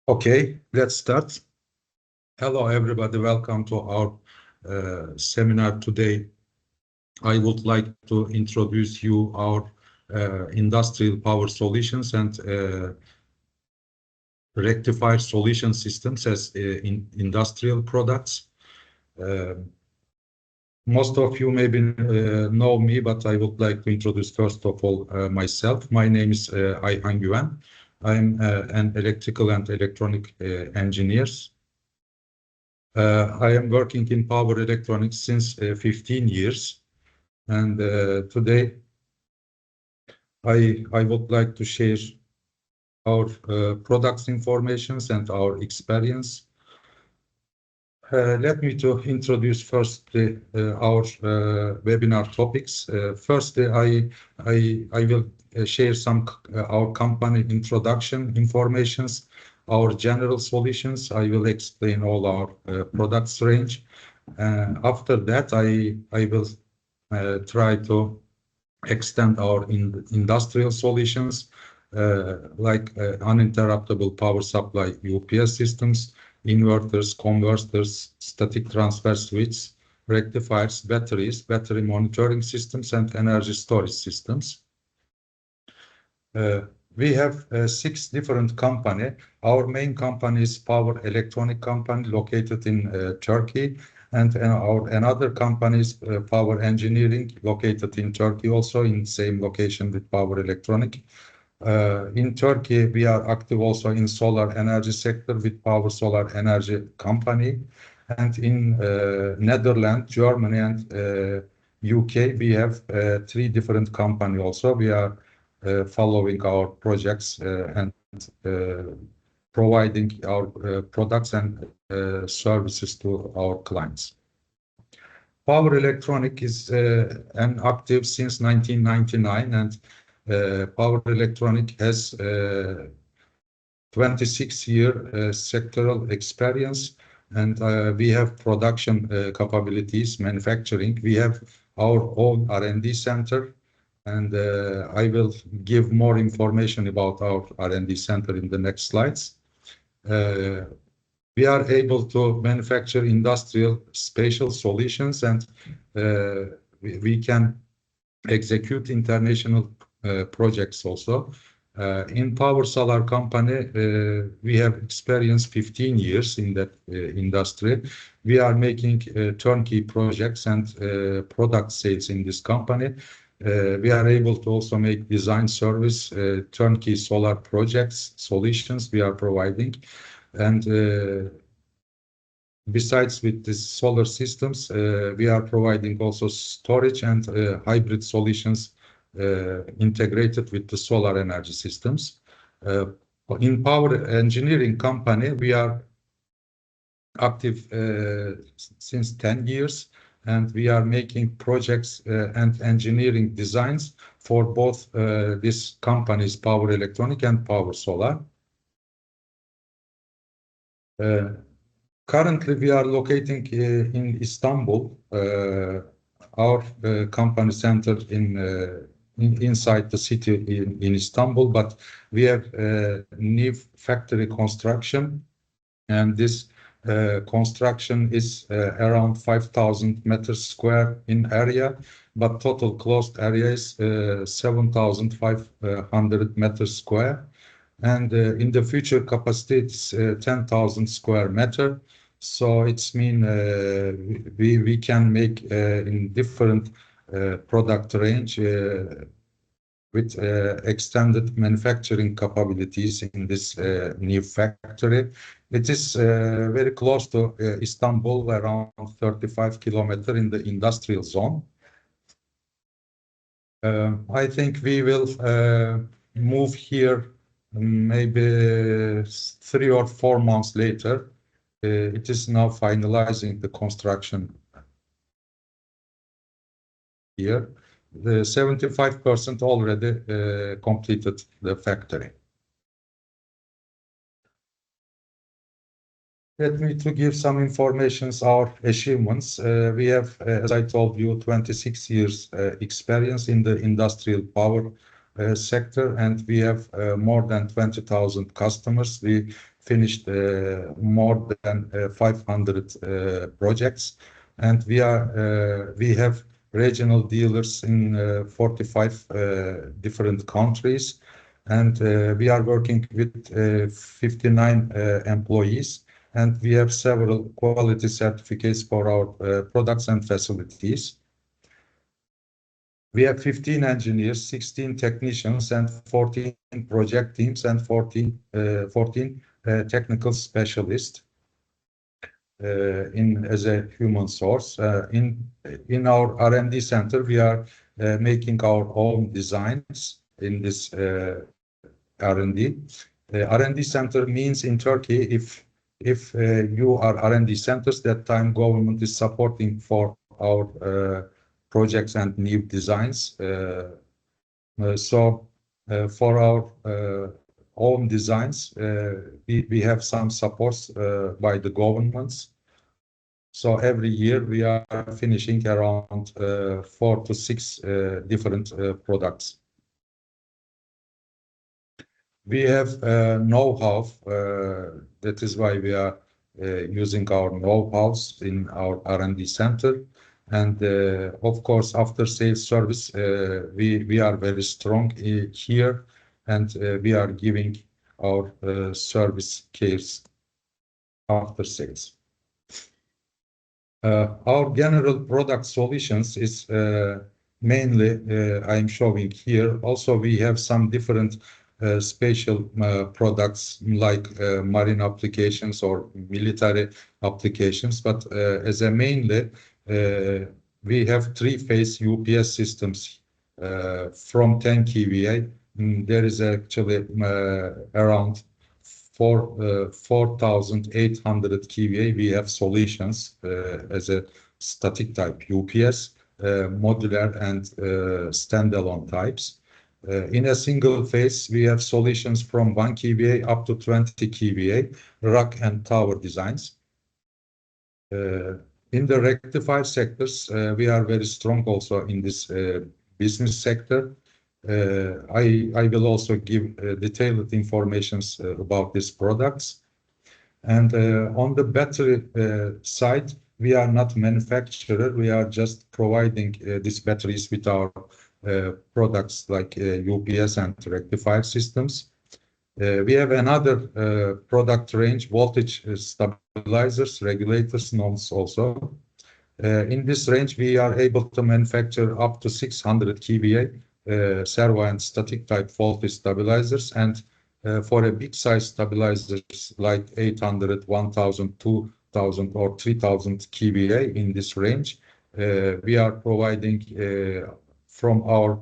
Okay, let's start. Hello, everybody. Welcome to our seminar today. I would like to introduce you our industrial power solutions and rectifier solution systems as in industrial products. Most of you maybe know me, but I would like to introduce first of all myself. My name is Ayhan Güven. I'm an electrical and electronic engineer. I am working in power electronics since 15 years, and today I would like to share our products informations and our experience. Let me to introduce first our webinar topics. Firstly, I will share some our company introduction informations, our general solutions. I will explain all our products range. After that, I will try to extend our industrial solutions like uninterruptible power supply UPS systems, inverters, converters, static transfer switches, rectifiers, batteries, battery monitoring systems, and energy storage systems. We have 6 different companies. Our main company is Power Electronic Company located in Turkey, and our another company is Power Engineering located in Turkey, also in same location with Power Electronic. In Turkey, we are active also in solar energy sector with Power Solar Energy Company, and in Netherlands, Germany, and UK, we have 3 different companies. Also, we are following our projects and providing our products and services to our clients. Power Electronic is an active since 1999, and Power Electronic has 26-year sectoral experience, and we have production capabilities, manufacturing. We have our own R&D center, and I will give more information about our R&D center in the next slides. We are able to manufacture industrial spatial solutions, and we can execute international projects also. In Power Solar Company, we have experienced 15 years in that industry. We are making turnkey projects and product sales in this company. We are able to also make design service, turnkey solar projects, solutions we are providing. And besides with these solar systems, we are providing also storage and hybrid solutions integrated with the solar energy systems. In Power Engineering Company, we are active since 10 years, and we are making projects and engineering designs for both these companies, Power Electronic and Power Solar. Currently, we are locating in Istanbul. Our company center inside the city in Istanbul, but we have new factory construction, and this construction is around 5,000 meters square in area, but total closed area is 7,500 meters square. And in the future capacity, it's 10,000 square meter. So it's mean we can make in different product range with extended manufacturing capabilities in this new factory. It is very close to Istanbul, around 35 kilometers in the industrial zone. I think we will move here maybe 3 or 4 months later. It is now finalizing the construction here. The 75% already completed the factory. Let me to give some informations, our achievements. We have, as I told you, 26 years experience in the industrial power sector, and we have more than 20,000 customers. We finished more than 500 projects, and we have regional dealers in 45 different countries, and we are working with 59 employees, and we have several quality certificates for our products and facilities. We have 15 engineers, 16 technicians, and 14 project teams, and 14 technical specialists as a human source. In our R&D center, we are making our own designs in this R&D. R&D center means in Turkey, if you are R&D centers, that time government is supporting for our projects and new designs. So for our own designs, we have some supports by the governments. So every year we are finishing around 4 to 6 different products. We have know-how. That is why we are using our know-hows in our R&D center. And of course, after sales service, we are very strong here, and we are giving our service cares after sales. Our general product solutions is mainly I'm showing here. Also, we have some different special products like marine applications or military applications, but as a mainly we have three-phase UPS systems from 10 kVA. There is actually around 4,800 kVA. We have solutions as a static type UPS, modular and standalone types. In a single phase, we have solutions from 1 kVA up to 20 kVA, rack and tower designs. In the rectifier sectors, we are very strong also in this business sector. I will also give detailed information about these products. And on the battery side, we are not manufacturer. We are just providing these batteries with our products like UPS and rectifier systems. We have another product range, voltage stabilizers, regulators, nodes also. In this range, we are able to manufacture up to 600 kVA servo and static type voltage stabilizers, and for a big size stabilizers like 800, 1000, 2000 or 3000 kVA in this range, we are providing from our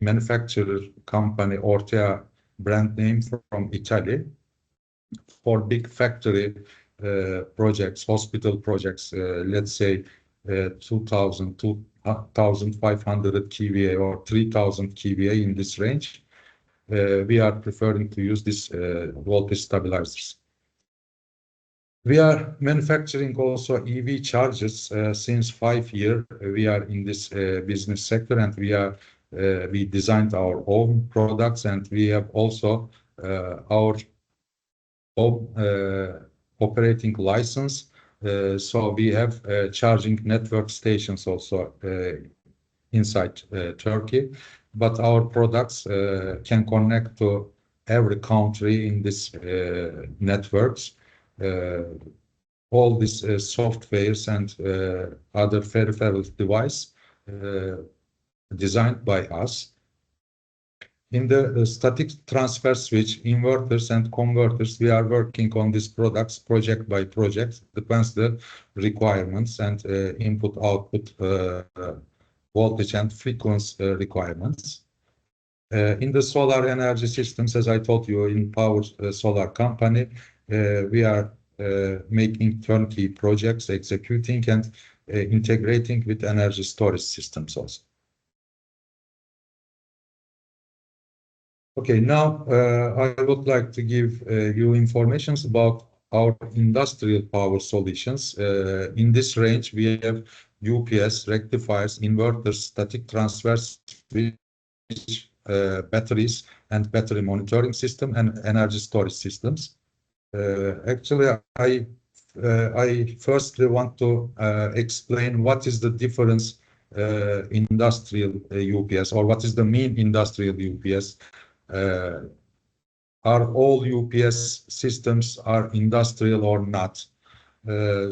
manufacturer company Ortea brand name from Italy for big factory projects, hospital projects, let's say 2000, 2500 kVA or 3000 kVA in this range. We are preferring to use this voltage stabilizers. We are manufacturing also EV chargers since 5 years. We are in this business sector, and we designed our own products, and we have also our own operating license. So we have charging network stations also inside Turkey, but our products can connect to every country in this networks. All these softwares and other peripheral device designed by us. In the static transfer switch, inverters and converters, we are working on these products project by project, depends the requirements and input-output voltage and frequency requirements. In the solar energy systems, as I told you, in power solar company, we are making turnkey projects, executing and integrating with energy storage systems also. Okay, now I would like to give you information about our industrial power solutions. In this range, we have UPS, rectifiers, inverters, static transfer switch, batteries, and battery monitoring system and energy storage systems. Actually, I firstly want to explain what is the difference industrial UPS, or what is the mean industrial UPS. Uh, are all UPS systems are industrial or not? When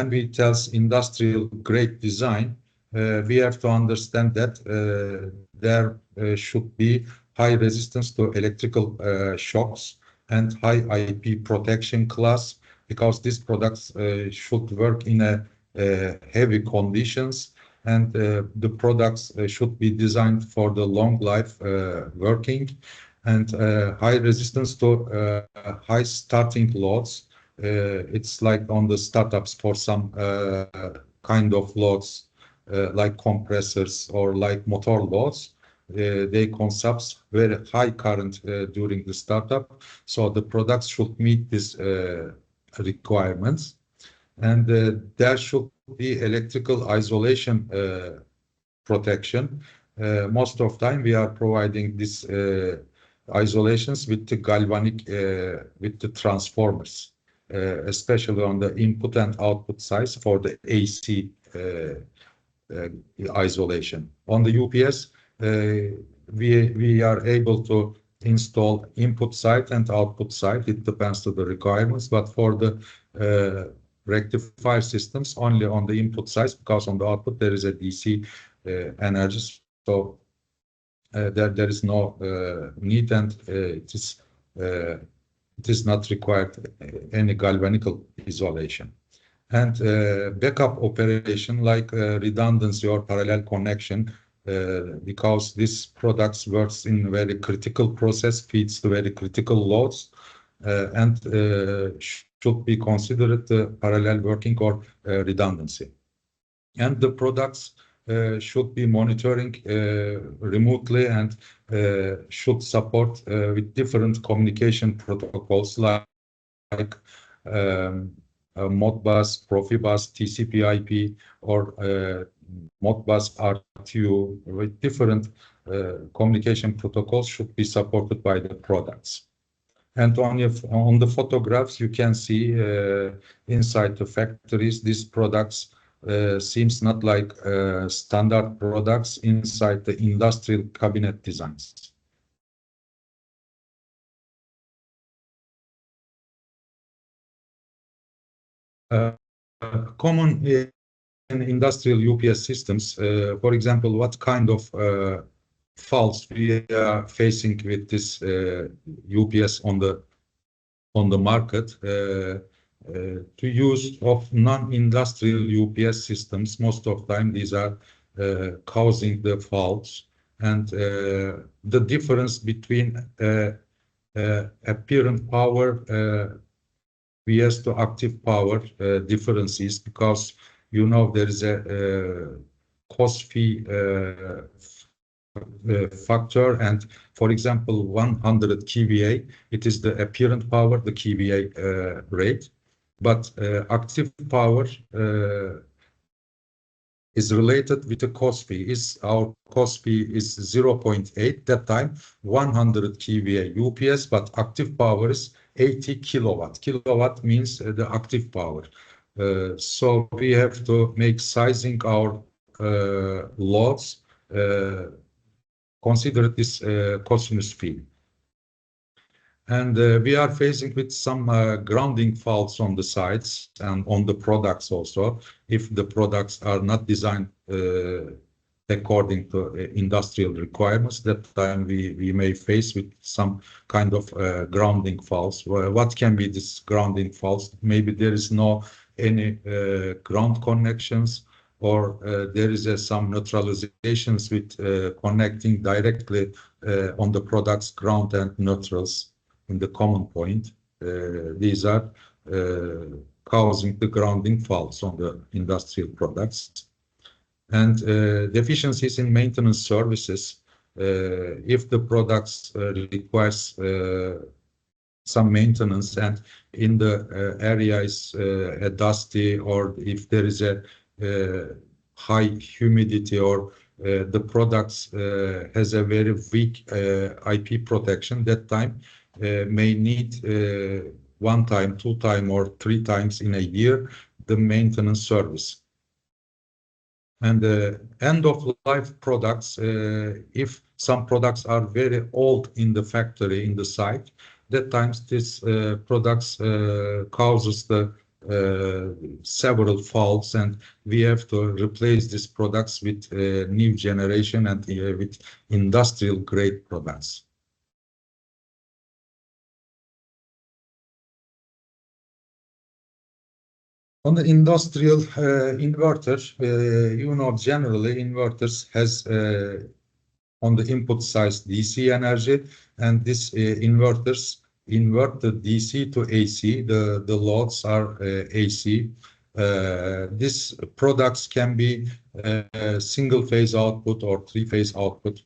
we tell industrial grade design, we have to understand that there should be high resistance to electrical shocks and high IP protection class, because these products should work in heavy conditions, and the products should be designed for the long life working, and high resistance to high starting loads. It's like on the startups for some kind of loads, like compressors or like motor loads. They consume very high current during the startup. So the products should meet these requirements. And there should be electrical isolation protection. Most of time we are providing this isolations with the galvanic, with the transformers, especially on the input and output sides for the AC uh, isolation. On the UPS, we are able to install input side and output side. It depends to the requirements, but for the rectifier systems, only on the input side, because on the output there is a DC energy. So there is no need, and it is not required any galvanical isolation. And backup operation like redundancy or parallel connection, because this product works in very critical process, feeds the very critical loads, and should be considered parallel working or redundancy. And the products should be monitoring remotely, and should support with different communication protocols like Modbus, Profibus, TCP/IP, or Modbus RTU, with different communication protocols should be supported by the products. And on the photographs, you can see inside the factories, these products seems not like standard products inside the industrial cabinet designs. Common in industrial UPS systems, for example, what kind of faults we are facing with this UPS on the market. To use of non-industrial UPS systems, most of the time these are causing the faults, and the difference between apparent power VS to active power differences, because there is a cost fee factor, and for example 100 kVA, it is the apparent power, the kVA rate, but active power is related with the cost fee. Our cost fee is 0.8, that time 100 kVA UPS, but active power is 80 kilowatt. Kilowatt means the active power. So we have to make sizing our loads, consider this cosinus fee. And we are facing with some grounding faults on the sides and on the products also. If the products are not designed according to industrial requirements, that time we may face with some kind of grounding faults. What can be this grounding faults? Maybe there is no any ground connections, or there is some neutralizations with connecting directly on the product's ground and neutrals in the common point. These are causing the grounding faults on the industrial products. And deficiencies in maintenance services, if the products requires some maintenance, and in the area is dusty, or if there is a high humidity, or the products has a very weak IP protection, that time may need 1 time, 2 time, or 3 times in a year the maintenance service. And end of life products, if some products are very old in the factory, in the site, that times this products causes the several faults, and we have to replace these products with new generation and with industrial grade products. On the industrial inverter, generally inverters has on the input side DC energy, and this inverters invert the DC to AC. The loads are AC. These products can be single phase output or 3-phase output,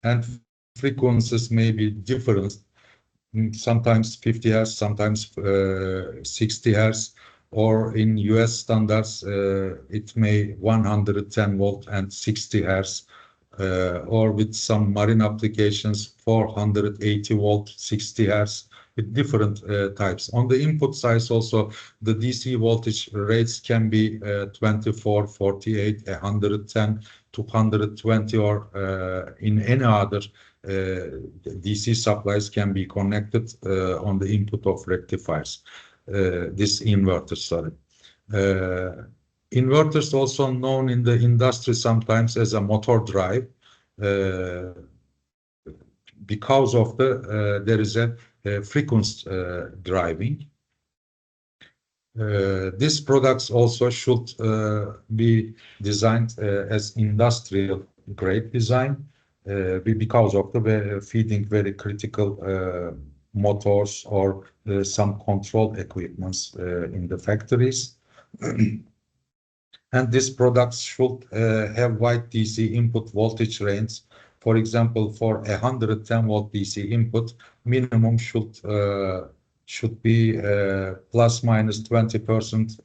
and frequencies may be different. Sometimes 50 hertz, sometimes 60 hertz, or in US standards, it may 110 volt and 60 hertz, or with some marine applications, 480 volt, 60 hertz, with different types. On the input side also, the DC voltage rates can be 24, 48, 110, 220, or in any other DC supplies can be connected on the input of rectifiers. This inverter, sorry. Inverters also known in the industry sometimes as a motor drive, because of the there is a frequency driving. These products also should be designed as industrial grade design, because of the feeding very critical motors or some control equipments in the factories. And these products should have wide DC input voltage range. For example, for 110 volt DC input, minimum should be plus minus 20%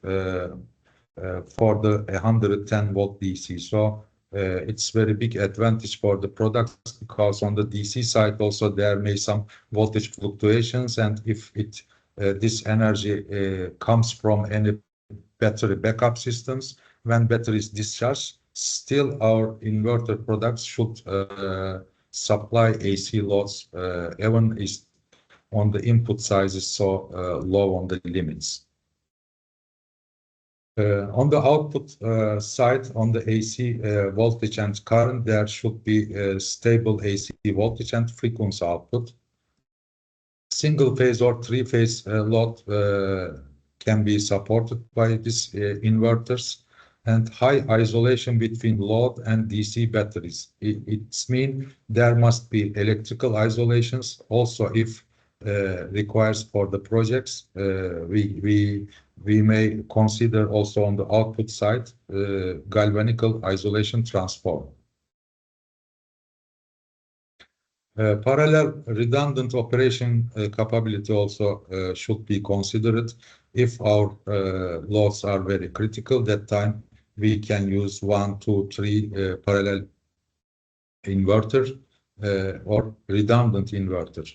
for the 110 volt DC. So it's very big advantage for the products, because on the DC side also there may some voltage fluctuations, and if this energy comes from any battery backup systems, when battery is discharged, still our inverter products should supply AC loads, even is on the input size is so low on the limits. On the output side, on the AC voltage and current, there should be stable AC voltage and frequency output. Single phase or 3-phase load can be supported by these inverters, and high isolation between load and DC batteries. It means there must be electrical isolations also if requires for the projects. We may consider also on the output side galvanical isolation transformer. Parallel redundant operation capability also should be considered. If our loads are very critical, that time we can use 1, 2, 3 parallel inverter or redundant inverter.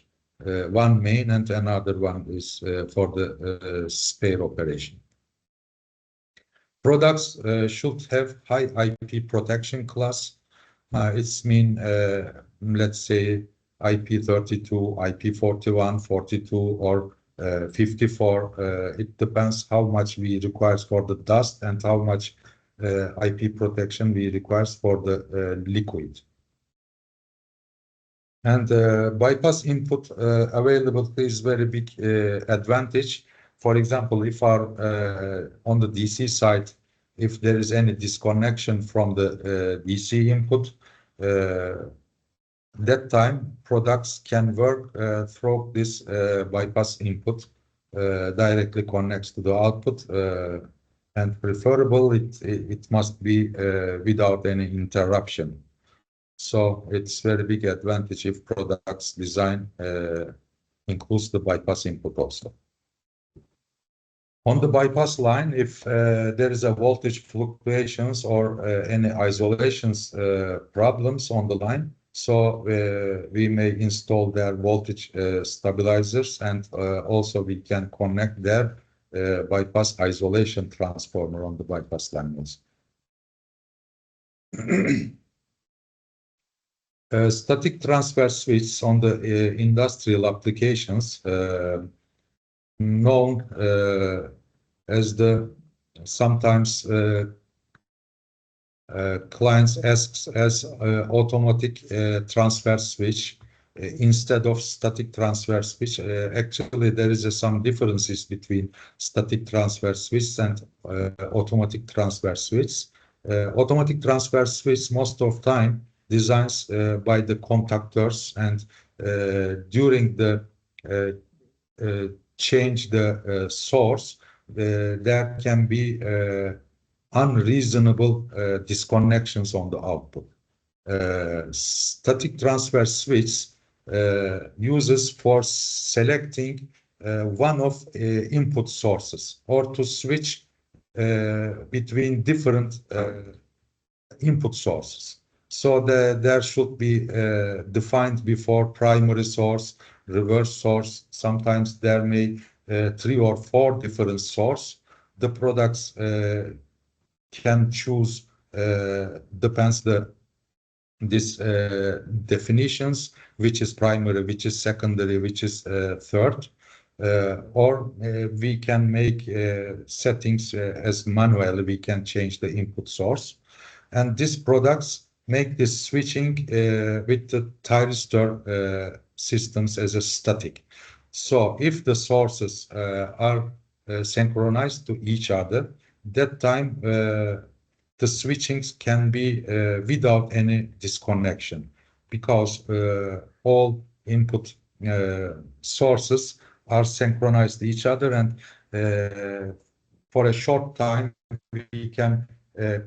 One main and another one is for the spare operation. Products should have high IP protection class. It's mean, let's say IP32, IP41, 42, or 54. It depends how much we require for the dust and how much IP protection we require for the liquid. And bypass input availability is very big advantage. For example, if our on the DC side, if there is any disconnection from the DC input, that time products can work through this bypass input, directly connects to the output, and preferable it must be without any interruption. So it's very big advantage if products design includes the bypass input also. On the bypass line, if there is a voltage fluctuations or any isolations problems on the line, So we may install their voltage stabilizers, and also we can connect their bypass isolation transformer on the bypass terminals. Static transfer switch on the industrial applications, known as the sometimes clients asks as automatic transfer switch instead of static transfer switch. Actually, there is some differences between static transfer switch and automatic transfer switch. Automatic transfer switch most of time designs by the contactors, and during the change the source, there can be unreasonable disconnections on the output. Static transfer switch uses for selecting one of input sources or to switch between different input sources. So there should be defined before primary source, reverse source. Sometimes there may 3 or 4 different sources. The products can choose depends this definitions, which is primary, which is secondary, which is third, or we can make settings as manually. We can change the input source, and these products make this switching with the thyristor systems as a static. So if the sources are synchronized to each other, that time the switchings can be without any disconnection, because all input sources are synchronized to each other, and for a short time we can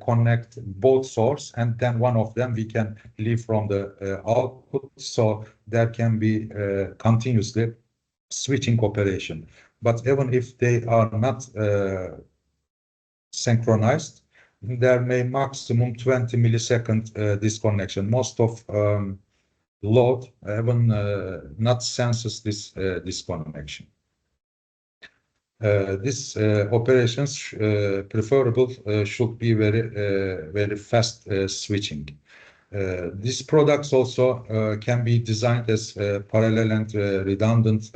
connect both source, and then one of them we can leave from the output, so there can be continuously switching operation. But even if they are not synchronized, there may maximum 20 millisecond disconnection. Most of load even not senses this disconnection. This operations preferable should be very fast switching. These products also can be designed as parallel and redundant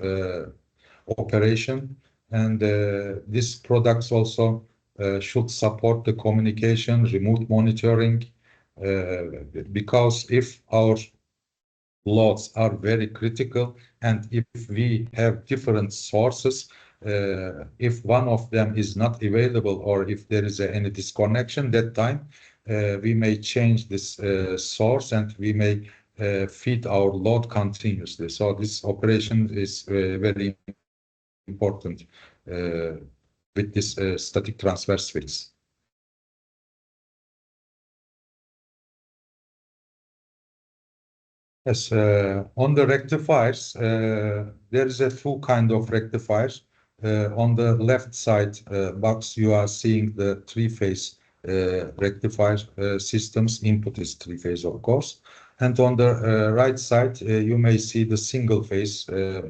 operation, and these products also should support the communication, remote monitoring, because if our loads are very critical, and if we have different sources, if one of them is not available, or if there is any disconnection, that time we may change this source, and we may feed our load continuously. So this operation is very important with this static transfer switch. Yes, on the rectifiers, there is a two kind of rectifiers. On the left side box, you are seeing the three-phase rectifier systems. Input is three-phase, of course. And on the right side, you may see the single phase, a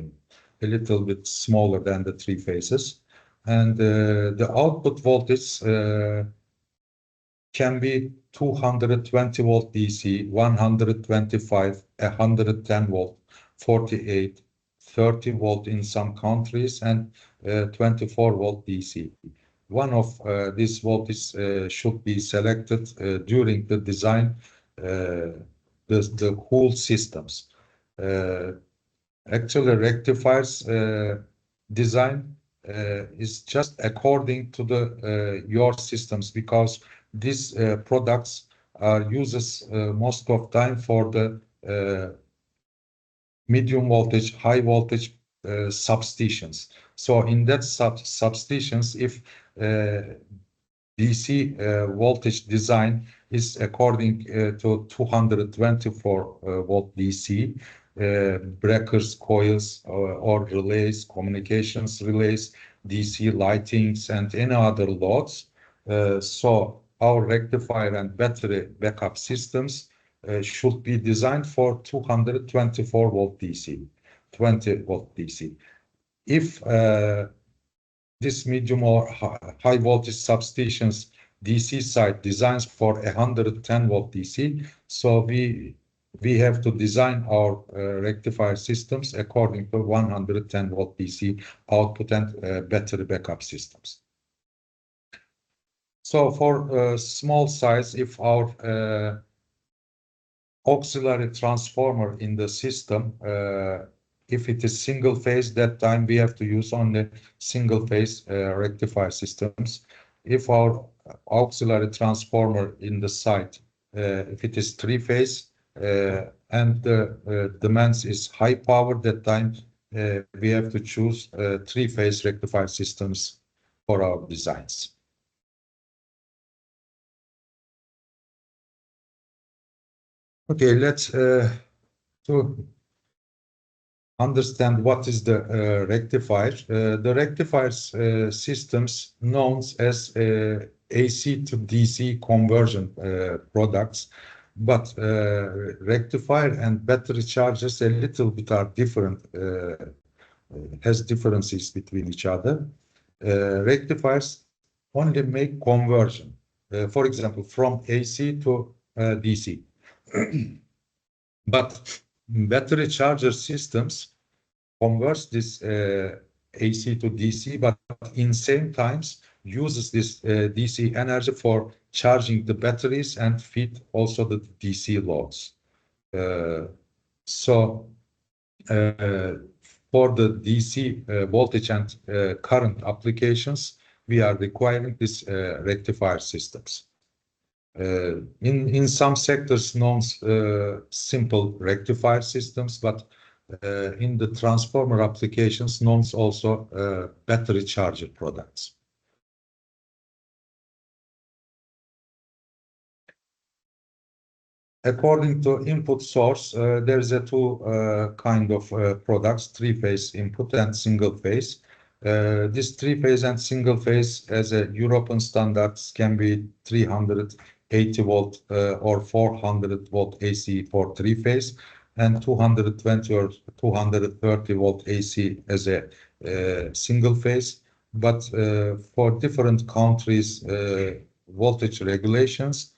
little bit smaller than the three phases. And the output voltage can be 220 volt DC, 125, 110 volt, 48, 30 volt in some countries, and 24 volt DC. One of these voltages should be selected during the design, the whole systems. Actually, rectifiers design is just according to the your systems, because these products are uses most of time for the medium voltage, high voltage substations. So in that substations, if DC voltage design is according to 224 volt DC, breakers, coils, or relays, communications relays, DC lightings, and any other loads. So our rectifier and battery backup systems should be designed for 224 volt DC, 20 volt DC. If this medium or high voltage substations DC side designs for 110 volt DC, so we have to design our rectifier systems according to 110 volt DC output and battery backup systems. So for small size, if our auxiliary transformer in the system, if it is single phase, that time we have to use only single phase rectifier systems. If our auxiliary transformer in the site, if it is three phase and the demands is high power, that time we have to choose three phase rectifier systems for our designs. Okay, let's to understand what is the rectifier. The rectifiers systems known as AC to DC conversion products, but rectifier and battery chargers a little bit are different, has differences between each other. Rectifiers only make conversion, for example, from AC to DC. But battery charger systems converts this AC to DC, but in same times uses this DC energy for charging the batteries and feed also the DC loads. So for the DC voltage and current applications, we are requiring this rectifier systems. In some sectors known simple rectifier systems, but in the transformer applications known also battery charger products. According to input source, there is a two kind of products, three-phase input and single-phase. This three-phase and single-phase as a European standards can be 380 volt or 400 volt AC for three-phase and 220 or 230 volt AC as a single-phase. But for different countries' voltage regulations,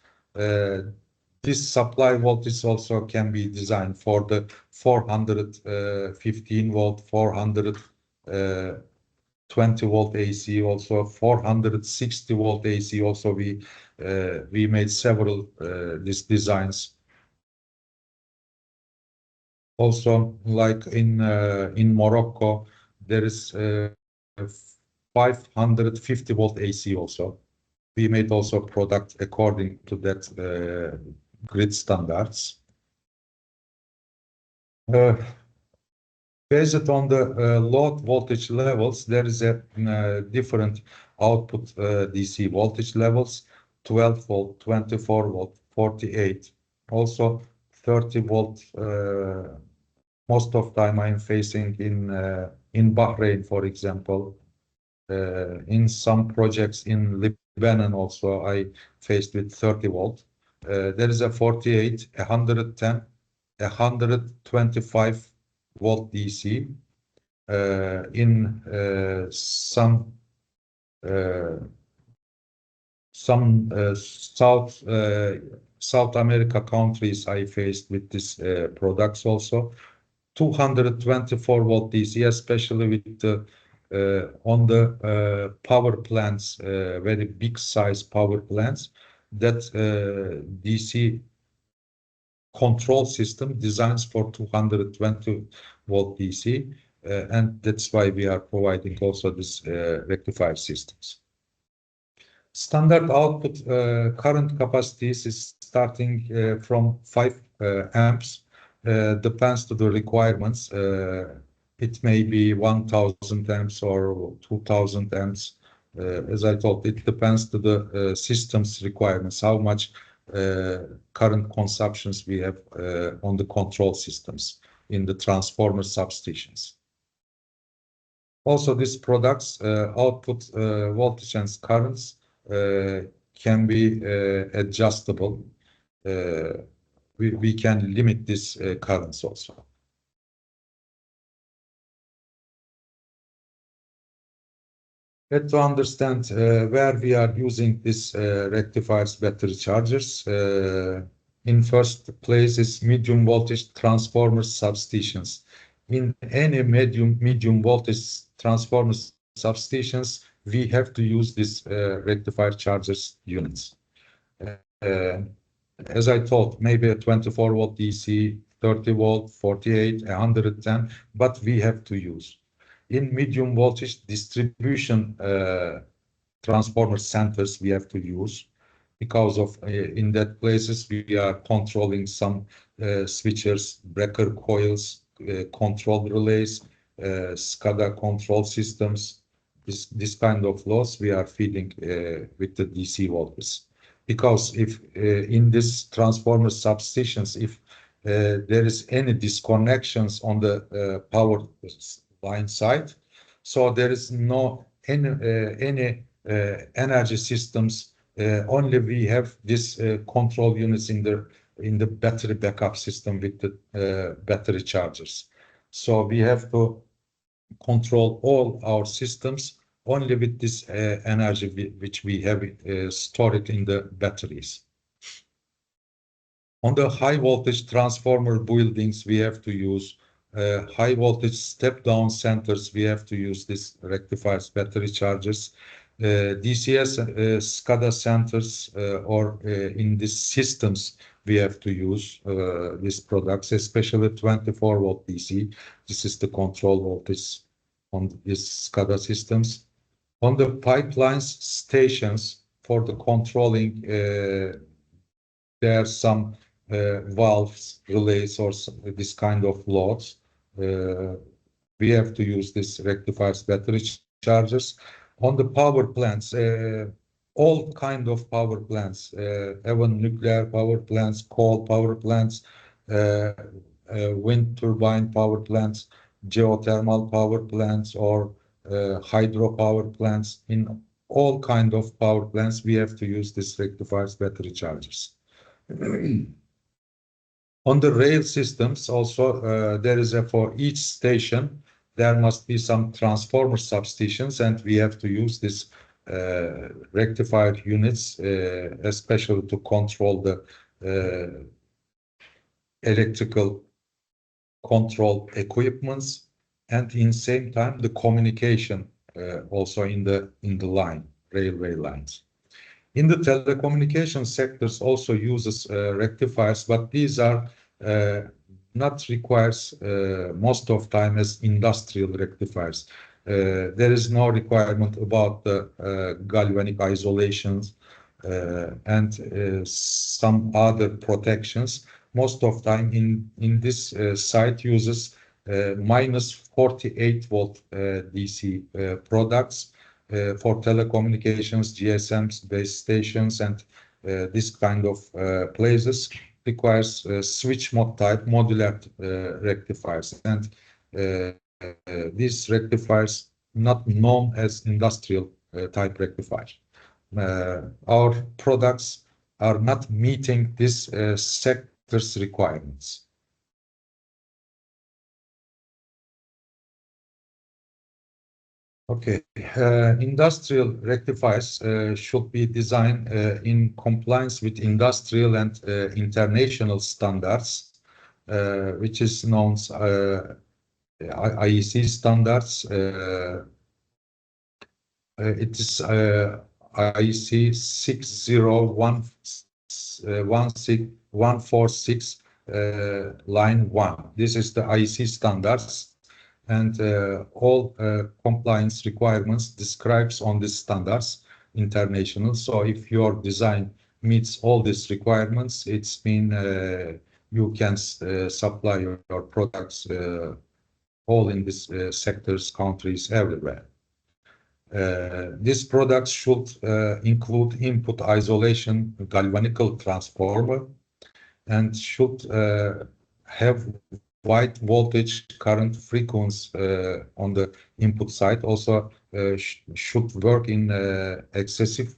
this supply voltage also can be designed for the 415 volt, 420 volt AC, also 460 volt AC. Also, we made several these designs. Also, like in Morocco, there is 550 volt AC also. We made also product according to that grid standards. Based on the load voltage levels, there is a different output DC voltage levels, 12 volt, 24 volt, 48, also 30 volt. Most of time I'm facing in Bahrain, for example. In some projects in Lebanon also I faced with 30 volt. There is a 48, 110, 125 volt DC. In some South America countries I faced with this products also. 224 volt DC, especially with the on the power plants, very big size power plants, that DC control system designs for 220 volt DC, and that's why we are providing also this rectifier systems. Standard output current capacities is starting from 5 amps, depends to the requirements. It may be 1000 amps or 2000 amps. As I told, it depends to the system's requirements, how much current consumptions we have on the control systems in the transformer substations. Also, these products output voltage and currents can be adjustable. we can limit this currents also. But to understand where we are using this rectifiers battery chargers, in first place is medium voltage transformer substations. In any medium voltage transformer substations, we have to use this rectifier chargers units. Uh, as I told, maybe a 24 volt DC, 30 volt, 48, 110, but we have to use. In medium voltage distribution transformer centers we have to use, because of in that places we are controlling some switchers, breaker coils, control relays, SCADA control systems. This kind of loss we are feeding with the DC voltage. Because if in this transformer substations, if there is any disconnections on the power line side, so there is no any energy systems. Only we have this control units in the battery backup system with the battery chargers. So we have to control all our systems only with this energy which we have stored in the batteries. On the high voltage transformer buildings, we have to use high voltage step down centers. We have to use this rectifiers battery chargers. DCS SCADA centers or in these systems we have to use these products, especially 24 volt DC. This is the control voltage on these SCADA systems. On the pipelines stations for the controlling, there are some valves, relays, or this kind of loads. We have to use this rectifiers battery chargers. On the power plants, all kind of power plants, even nuclear power plants, coal power plants, wind turbine power plants, geothermal power plants, or hydropower plants. In all kind of power plants, we have to use this rectifiers battery chargers. On the rail systems also, there is for each station, there must be some transformer substations, and we have to use this rectifier units, especially to control the electrical control equipments, and in same time the communication also in the line, railway lines. In the telecommunication sectors also uses rectifiers, but these are not requires most of time as industrial rectifiers. There is no requirement about the galvanic isolations and some other protections. Most of time in this site uses minus 48 volt DC products for telecommunications, GSMs, base stations, and this kind of places requires switch mode type modular rectifiers, and these rectifiers not known as industrial type rectifier. Our products are not meeting this sector's requirements. Okay, industrial rectifiers should be designed in compliance with industrial and international standards, which is known as IEC standards. It is IEC 6016146 line 1. This is the IEC standards, and all compliance requirements describes on these standards international. So if your design meets all these requirements, it's mean you can supply your products all in these sectors, countries, everywhere. These products should include input isolation, galvanical transformer, and should have wide voltage current frequency on the input side. Also should work in excessive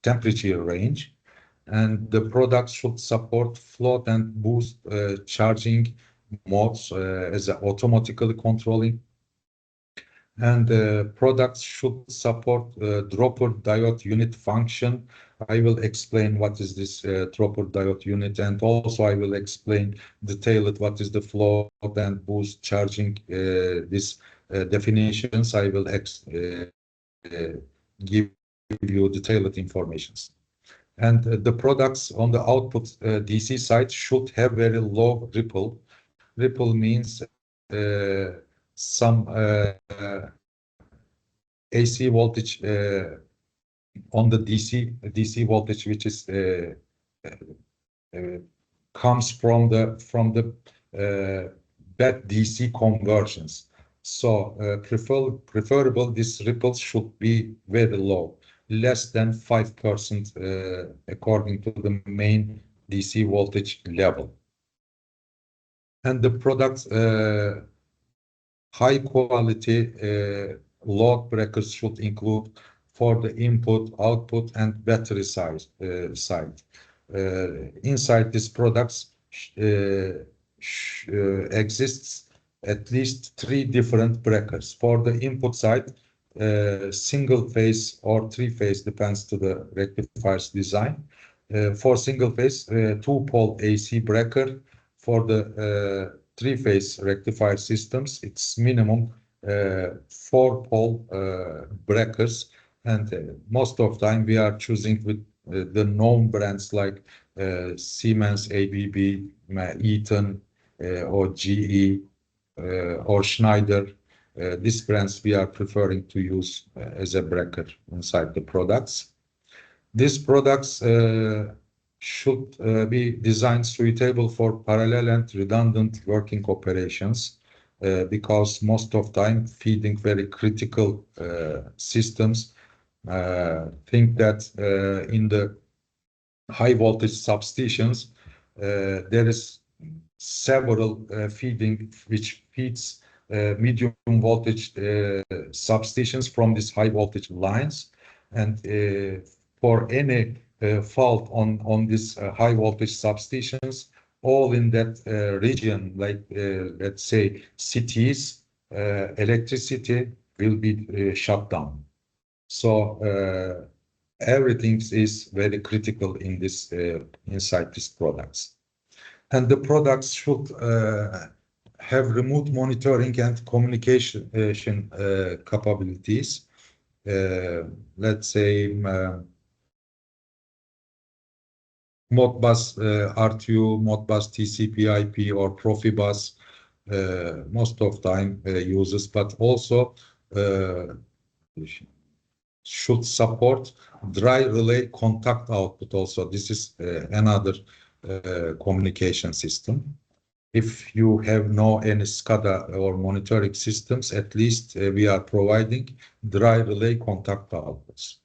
temperature range, and the product should support float and boost charging modes as automatically controlling. And products should support dropper diode unit function. I will explain what is this dropper diode unit, and also I will explain detailed what is the float and boost charging. This definitions I will give you detailed informations. And the products on the output DC side should have very low ripple. Ripple means some AC voltage on the DC voltage, which is comes from the bad DC conversions. So preferable this ripples should be very low, less than 5% according to the main DC voltage level. And the product high quality load breakers should include for the input, output, and battery side. Inside these products exists at least 3 different breakers. For the input side, single phase or 3-phase depends to the rectifier's design. For single phase, 2-pole AC breaker. For the 3-phase rectifier systems, it's minimum 4-pole breakers, and most of time we are choosing with the known brands like Siemens, ABB, Eaton, or GE, or Schneider. These brands we are preferring to use as a breaker inside the products. These products should be designed suitable for parallel and redundant working operations, because most of time feeding very critical systems. Think that in the high voltage substations there is several feeding which feeds medium voltage substations from these high voltage lines, and for any fault on this high voltage substations, all in that region, like let's say cities, electricity will be shut down. So everything is very critical in this inside these products, and the products should have remote monitoring and communication capabilities. Let's say Modbus RTU, Modbus TCP/IP, or Profibus most of time uses, but also should support dry relay contact output also. This is another communication system. If you have no any SCADA or monitoring systems, at least we are providing dry relay contact outputs.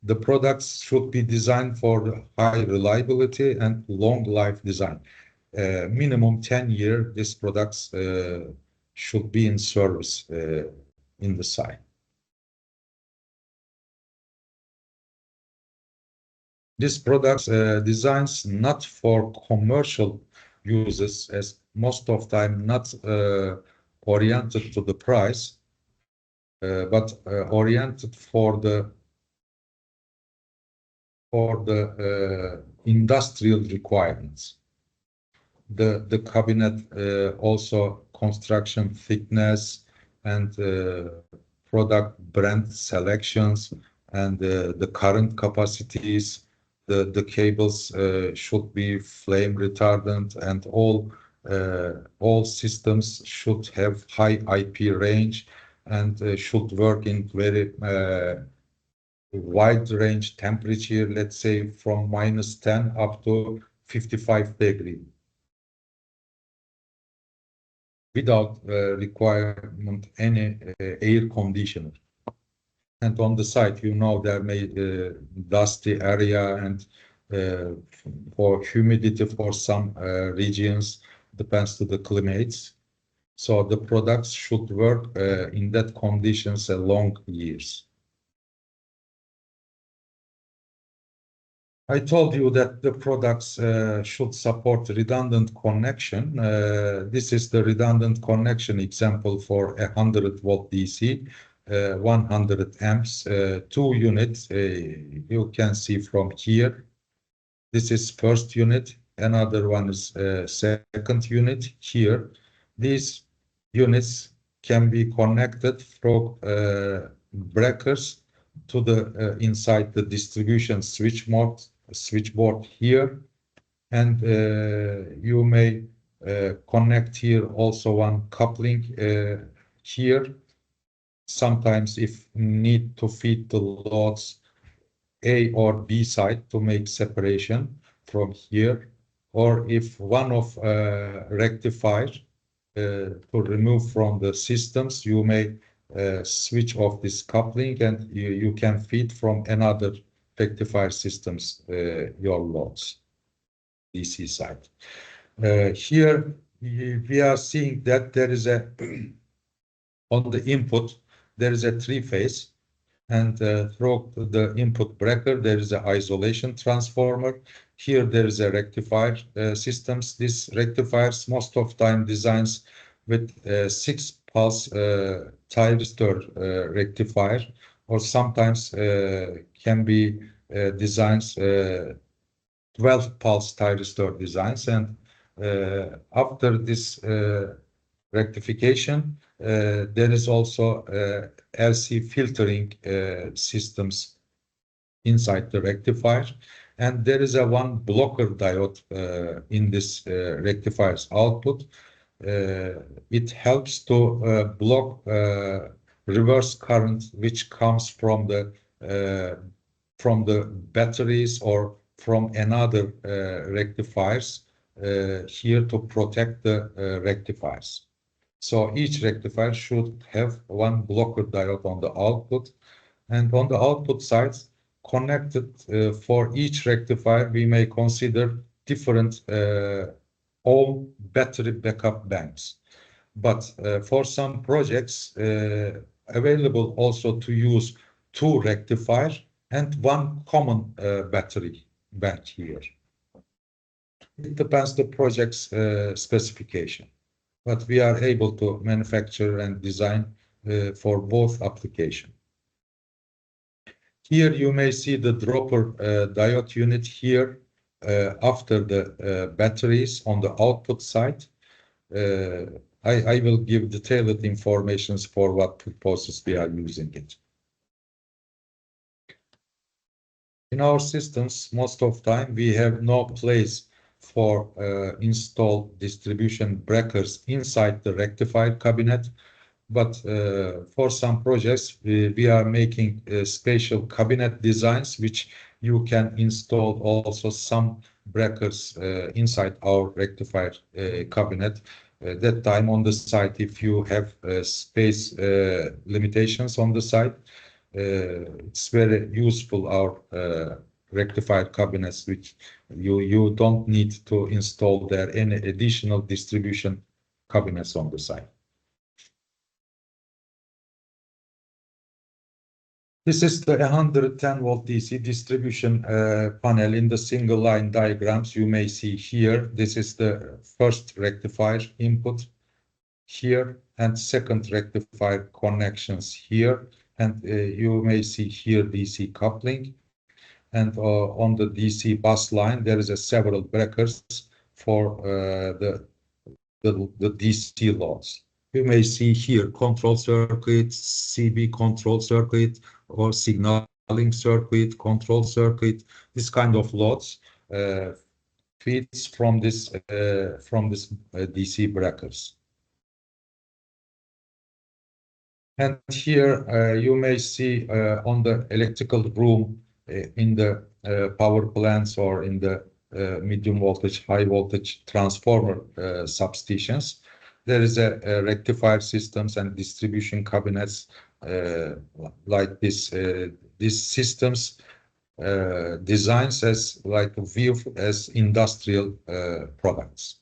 The products should be designed for high reliability and long life design. Minimum 10 years, these products should be in service in the site. This products designs not for commercial uses, as most of time not oriented to the price, but oriented for the industrial requirements. The cabinet also construction thickness and product brand selections and the current capacities. The cables should be flame retardant, and all systems should have high IP range and should work in very wide range temperature, let's say from -10 up to 55 degrees, without requirement any air conditioner. And on the site, you know, there may dusty area and for humidity for some regions, depends to the climates. So the products should work in that conditions a long years. I told you that the products should support redundant connection. This is the redundant connection example for 100-volt DC, 100 amps, 2 units. You can see from here. This is first unit. Another one is second unit here. These units can be connected through breakers to the inside the distribution switchboard here, and you may connect here also one coupling here. Sometimes if need to feed the loads A or B side to make separation from here, or if one of rectifier to remove from the systems, you may switch off this coupling and you can feed from another rectifier systems your loads DC side. Here we are seeing that there is a on the input there is a three-phase, and through the input breaker there is an isolation transformer. Here there is a rectifier systems. This rectifiers most of time designs with 6-pulse thyristor rectifier, or sometimes can be designs 12-pulse thyristor designs. And after this rectification, there is also LC filtering systems inside the rectifier, and there is a one blocker diode in this rectifier's output. It helps to block reverse current which comes from the batteries or from another rectifiers here to protect the rectifiers. So each rectifier should have one blocker diode on the output, and on the output side, connected for each rectifier, we may consider different all battery backup banks. But for some projects, available also to use 2 rectifier and one common battery bank here. It depends the project's specification, but we are able to manufacture and design for both applications. Here you may see the dropper diode unit here after the batteries on the output side. I will give detailed information for what purposes we are using it. In our systems, most of time we have no place for install distribution breakers inside the rectifier cabinet, but for some projects we are making spatial cabinet designs which you can install also some breakers inside our rectifier cabinet. That time on the site, if you have space limitations on the site, it's very useful our rectifier cabinets, which you don't need to install there any additional distribution cabinets on the site. This is the 110-volt DC distribution panel in the single line diagrams you may see here. This is the first rectifier input here, and second rectifier connections here, and you may see here DC coupling, and on the DC bus line there is a several breakers for the DC loads. You may see here control circuit, CB control circuit, or signaling circuit, control circuit. This kind of loads feeds from this DC breakers. And here you may see on the electrical room in the power plants or in the medium voltage, high voltage transformer substations, there is a rectifier systems and distribution cabinets like this. These systems designs as like view as industrial products.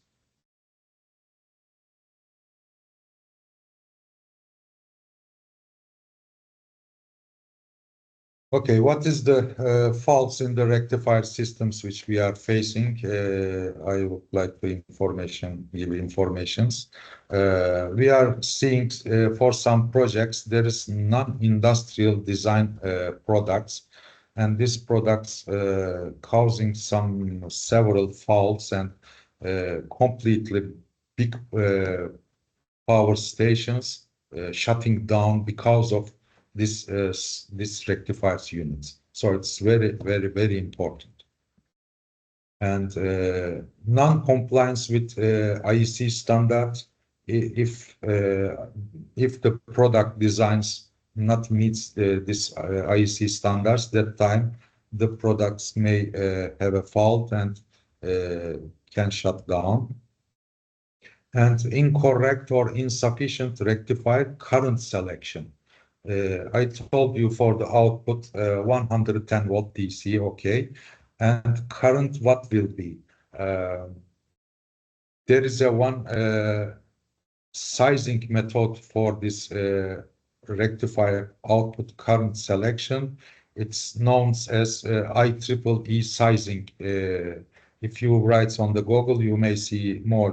Okay, what is the faults in the rectifier systems which we are facing? I would like to give informations. We are seeing for some projects there is non-industrial design products, and these products causing several faults and completely big power stations shutting down because of this rectifiers units. So it's very important. And non-compliance with IEC standards, if the product designs not meets this IEC standards, that time the products may have a fault and can shut down. And incorrect or insufficient rectifier current selection. I told you for the output 110 volt DC, okay, and current what will be? There is one sizing method for this rectifier output current selection. It's known as IEEE sizing. If you write on the Google, you may see more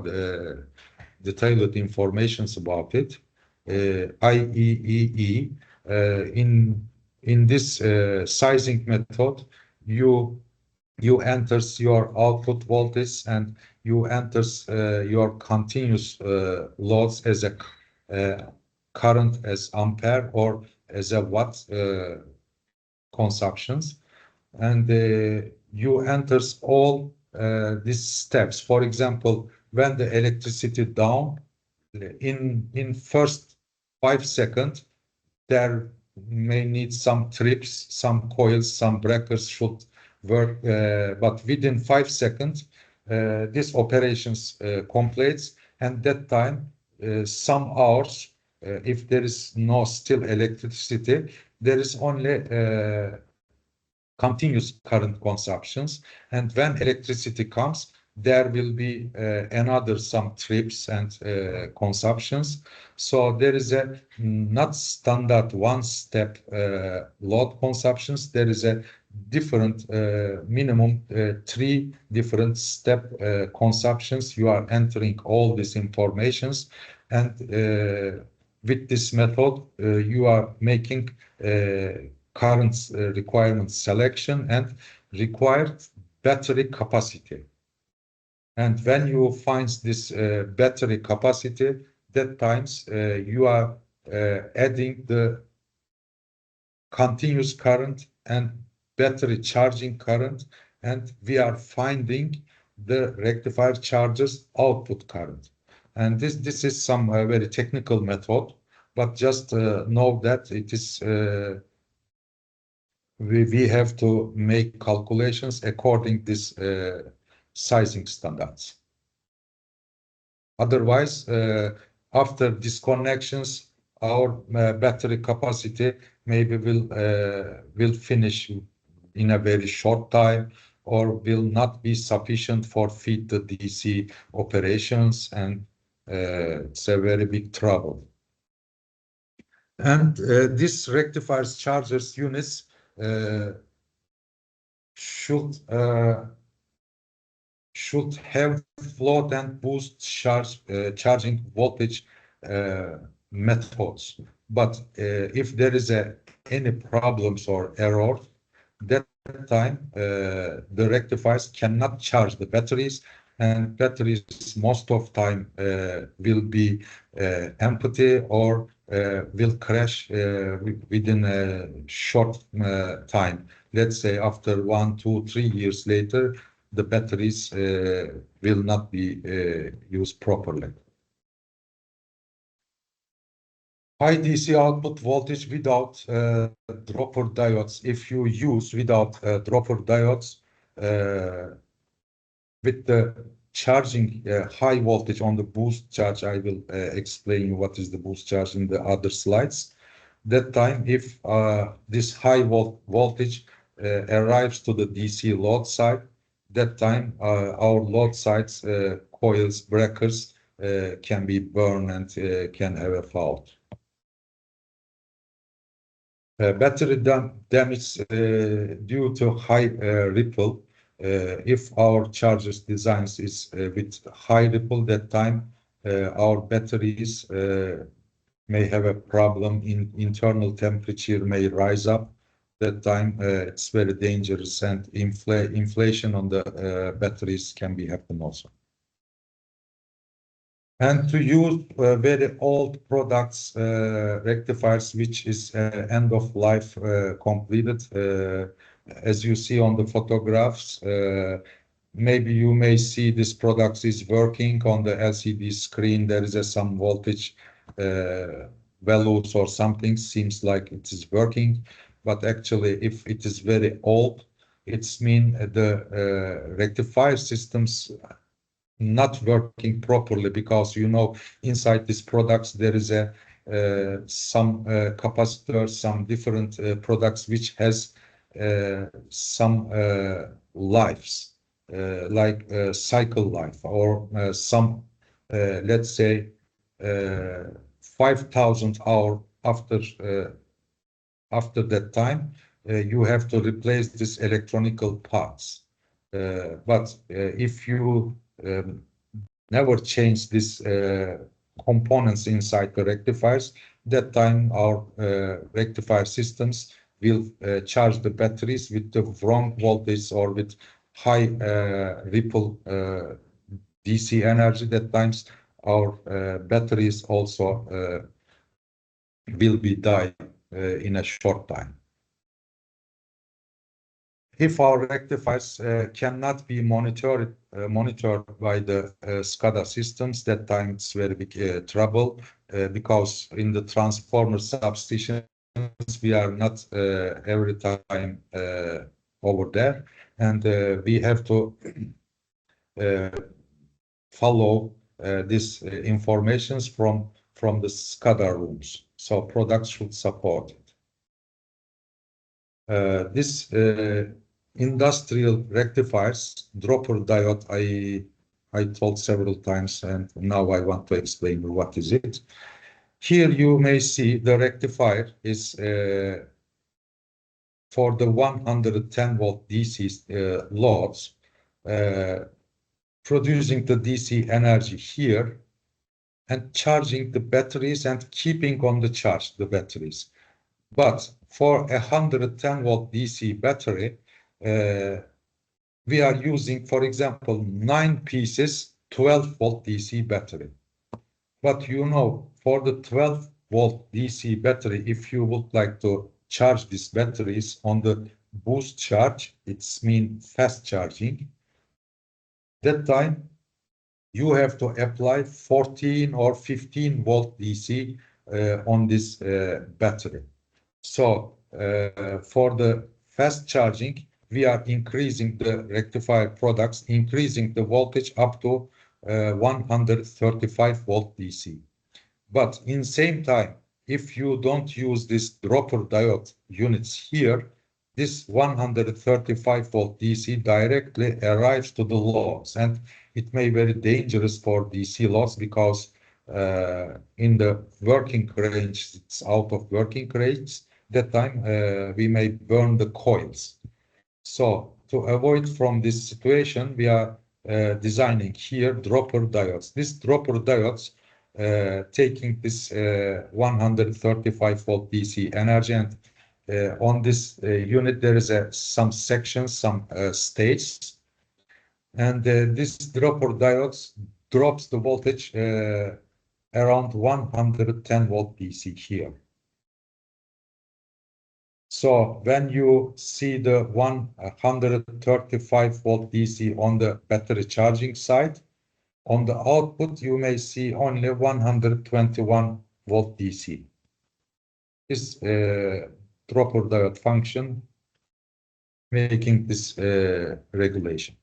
detailed informations about it. IEEE. In this sizing method, you enters your output voltage and you enters your continuous loads as a current as ampere or as a watt consumptions, and you enters all these steps. For example, when the electricity down, in first 5 seconds, there may need some trips, some coils, some breakers should work, but within 5 seconds, this operations completes, and that time, some hours, if there is no still electricity, there is only continuous current consumptions, and when electricity comes, there will be another some trips and consumptions. So there is a not standard one-step load consumptions. There is a different minimum 3 different step consumptions. You are entering all these informations, and with this method, you are making current requirement selection and required battery capacity. And when you find this battery capacity, that times you are adding the continuous current and battery charging current, and we are finding the rectifier charges output current. And this is some very technical method, but just know that it is we have to make calculations according this sizing standards. Otherwise, after disconnections, our battery capacity maybe will finish in a very short time, or will not be sufficient for feed the DC operations, and it's a very big trouble. And this rectifiers chargers units should have float and boost charging voltage methods. But if there is any problems or error, that time the rectifiers cannot charge the batteries, and batteries most of time will be empty or will crash within a short time. Let's say after 1, 2, 3 years later, the batteries will not be used properly. High DC output voltage without dropper diodes. If you use without dropper diodes, with the charging high voltage on the boost charge, I will explain what is the boost charge in the other slides. That time, if this high voltage arrives to the DC load side, that time our load sides, coils, breakers can be burned and can have a fault. Battery damage due to high ripple. If our chargers designs is with high ripple, that time our batteries may have a problem. In internal temperature may rise up. That time it's very dangerous, and inflation on the batteries can be happen also. And to use very old products, rectifiers, which is end of life completed. As you see on the photographs, maybe you may see this product is working on the LCD screen. There is some voltage values or something, seems like it is working. But actually, if it is very old, it's mean the rectifier systems not working properly, because inside these products there is some capacitors, some different products which has some lives, like cycle life, or some let's say 5,000 hours after that time you have to replace these electronical parts. But if you never change these components inside the rectifiers, that time our rectifier systems will charge the batteries with the wrong voltage or with high ripple DC energy. That times our batteries also will be die in a short time. If our rectifiers cannot be monitored by the SCADA systems, that time it's very big trouble, because in the transformer substations we are not every time over there, and we have to follow these informations from the SCADA rooms. So products should support it. This industrial rectifiers, dropper diode, I told several times, and now I want to explain what is it. Here you may see the rectifier is for the 110 volt DC loads, producing the DC energy here and charging the batteries and keeping on the charge the batteries. But for a 110 volt DC battery, we are using, for example, 9 pieces 12 volt DC battery. But for the 12 volt DC battery, if you would like to charge these batteries on the boost charge, it's mean fast charging. That time you have to apply 14 or 15 volt DC on this battery. So for the fast charging, we are increasing the rectifier products, increasing the voltage up to 135 volt DC. But in same time, if you don't use this dropper diode units here, this 135 volt DC directly arrives to the loads, and it may be very dangerous for DC loads, because in the working range, it's out of working range. That time we may burn the coils. So to avoid from this situation, we are designing here dropper diodes. These dropper diodes taking this 135 volt DC energy, and on this unit there is some sections, some stages, and this dropper diodes drops the voltage around 110 volt DC here. So when you see the 135 volt DC on the battery charging side, on the output you may see only 121 volt DC. This dropper diode function making this regulation.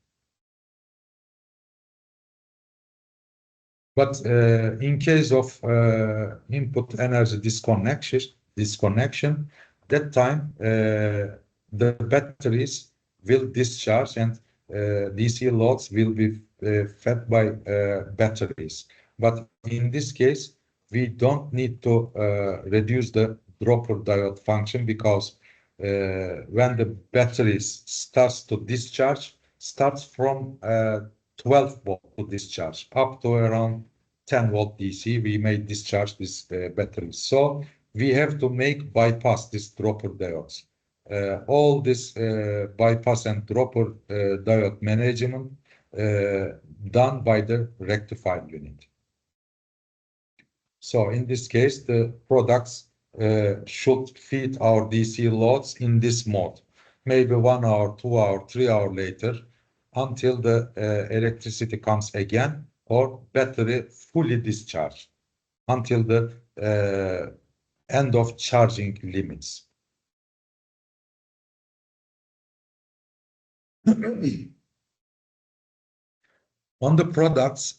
But in case of input energy disconnection, that time the batteries will discharge, and DC loads will be fed by batteries. But in this case, we don't need to reduce the dropper diode function because when the battery starts to discharge, starts from 12 volt to discharge up to around 10 volt DC, we may discharge this battery. So we have to make bypass this dropper diodes. All this bypass and dropper diode management done by the rectifier unit. So in this case, the products should feed our DC loads in this mode, maybe 1 hour, 2 hour, 3 hour later, until the electricity comes again, or battery fully discharged, until the end of charging limits. On the products,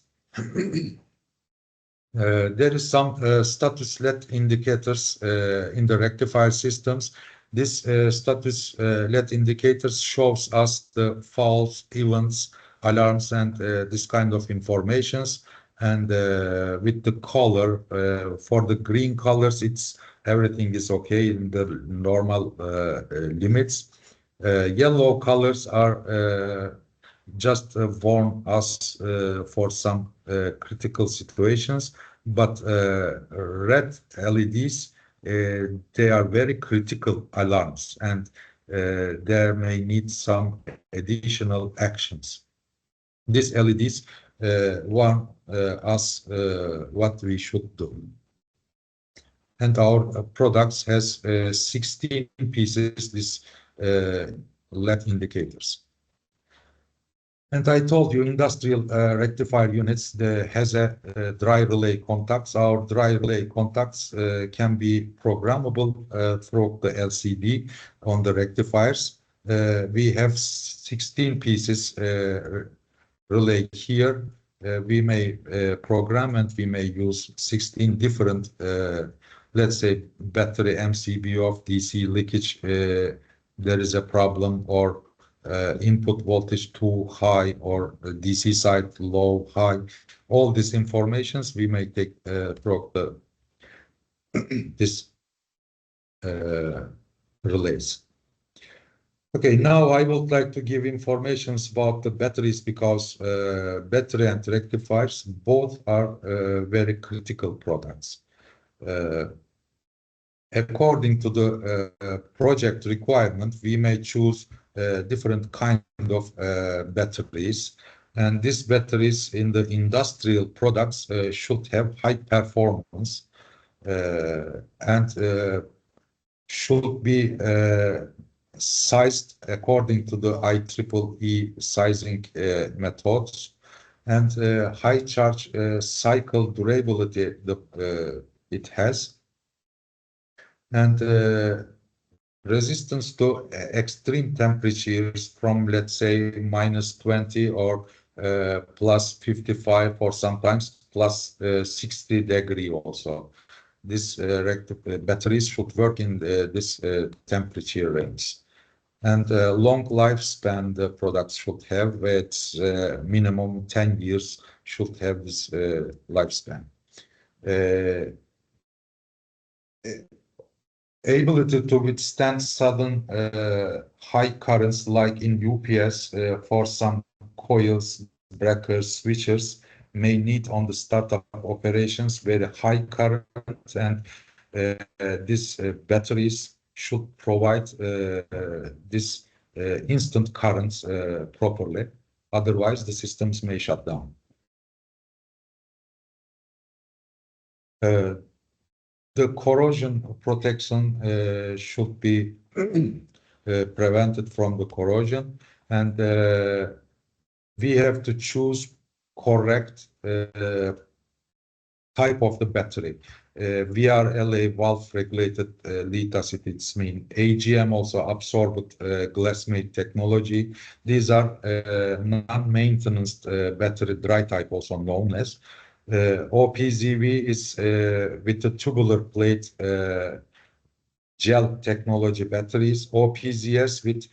there is some status LED indicators in the rectifier systems. This status LED indicators shows us the faults, events, alarms, and this kind of informations. And with the color, for the green colors, it's everything is okay in the normal limits. Yellow colors are just warn us for some critical situations, but red LEDs, they are very critical alarms, and there may need some additional actions. These LEDs warn us what we should do. And our products has 16 pieces, these LED indicators. And I told you, industrial rectifier units has a dry relay contacts. Our dry relay contacts can be programmable through the LCD on the rectifiers. We have 16 pieces relay here. We may program, and we may use 16 different, let's say, battery MCB of DC leakage. There is a problem, or input voltage too high, or DC side low, high. All these informations we may take from this relays. Okay, now I would like to give informations about the batteries, because battery and rectifiers both are very critical products. According to the project requirement, we may choose different kind of batteries, and these batteries in the industrial products should have high performance and should be sized according to the IEEE sizing methods, and high charge cycle durability it has, and resistance to extreme temperatures from, let's say, -20 or +55, or sometimes +60 degree also. This batteries should work in this temperature range. And long lifespan the products should have, it's minimum 10 years should have this lifespan. Ability to withstand sudden high currents, like in UPS, for some coils, breakers, switches, may need on the startup operations very high current, and these batteries should provide this instant currents properly. Otherwise, the systems may shut down. The corrosion protection should be prevented from the corrosion, and we have to choose correct type of the battery. VRLA, valve regulated lead acid, it's mean AGM, also absorbed glassmate technology. These are non-maintenance battery, dry type, also known as. OPZV is with the tubular plate gel technology batteries. OPZS with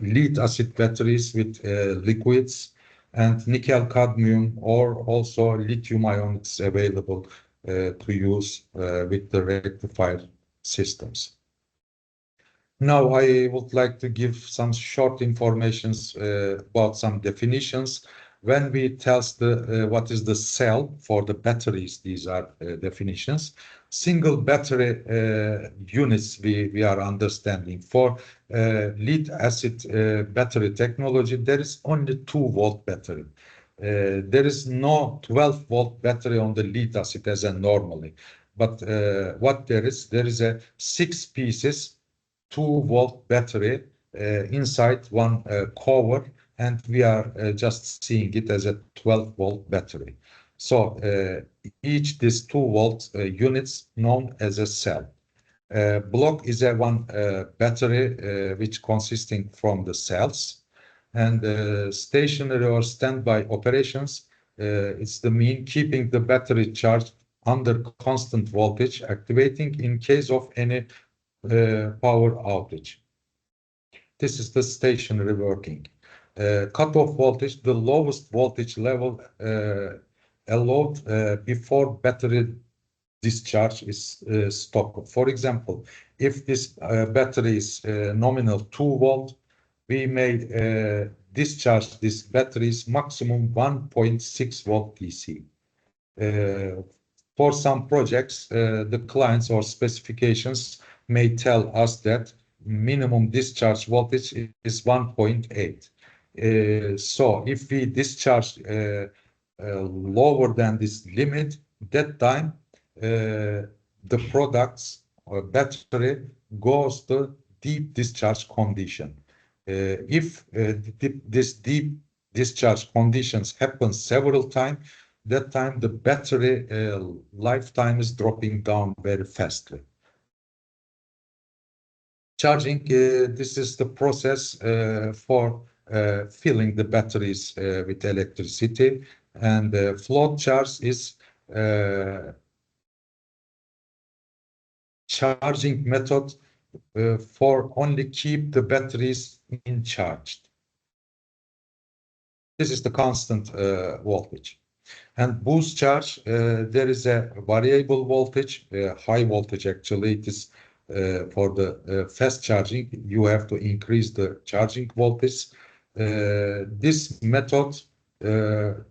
lead acid batteries with liquids, and nickel cadmium, or also lithium ion is available to use with the rectifier systems. Now I would like to give some short informations about some definitions. When we tell what is the cell for the batteries, these are definitions. Single battery units we are understanding. For lead acid battery technology, there is only 2-volt battery. There is no 12-volt battery on the lead acid as normally. But what there is a 6 pieces 2-volt battery inside one cover, and we are just seeing it as a 12-volt battery. So each these 2-volt units known as a cell. Block is a one battery which consisting from the cells, and stationary or standby operations. It's the mean keeping the battery charged under constant voltage, activating in case of any power outage. This is the stationary working. Cutoff voltage, the lowest voltage level allowed before battery discharge is stopped. For example, if this battery is nominal 2-volt, we may discharge this battery's maximum 1.6-volt DC. For some projects, the clients or specifications may tell us that minimum discharge voltage is 1.8. So if we discharge lower than this limit, that time the products or battery goes to deep discharge condition. If this deep discharge conditions happen several times, that time the battery lifetime is dropping down very fastly. Charging, this is the process for filling the batteries with electricity, and float charge is charging method for only keep the batteries in charged. This is the constant voltage. And boost charge, there is a variable voltage, high voltage actually. It is for the fast charging, you have to increase the charging voltage. This method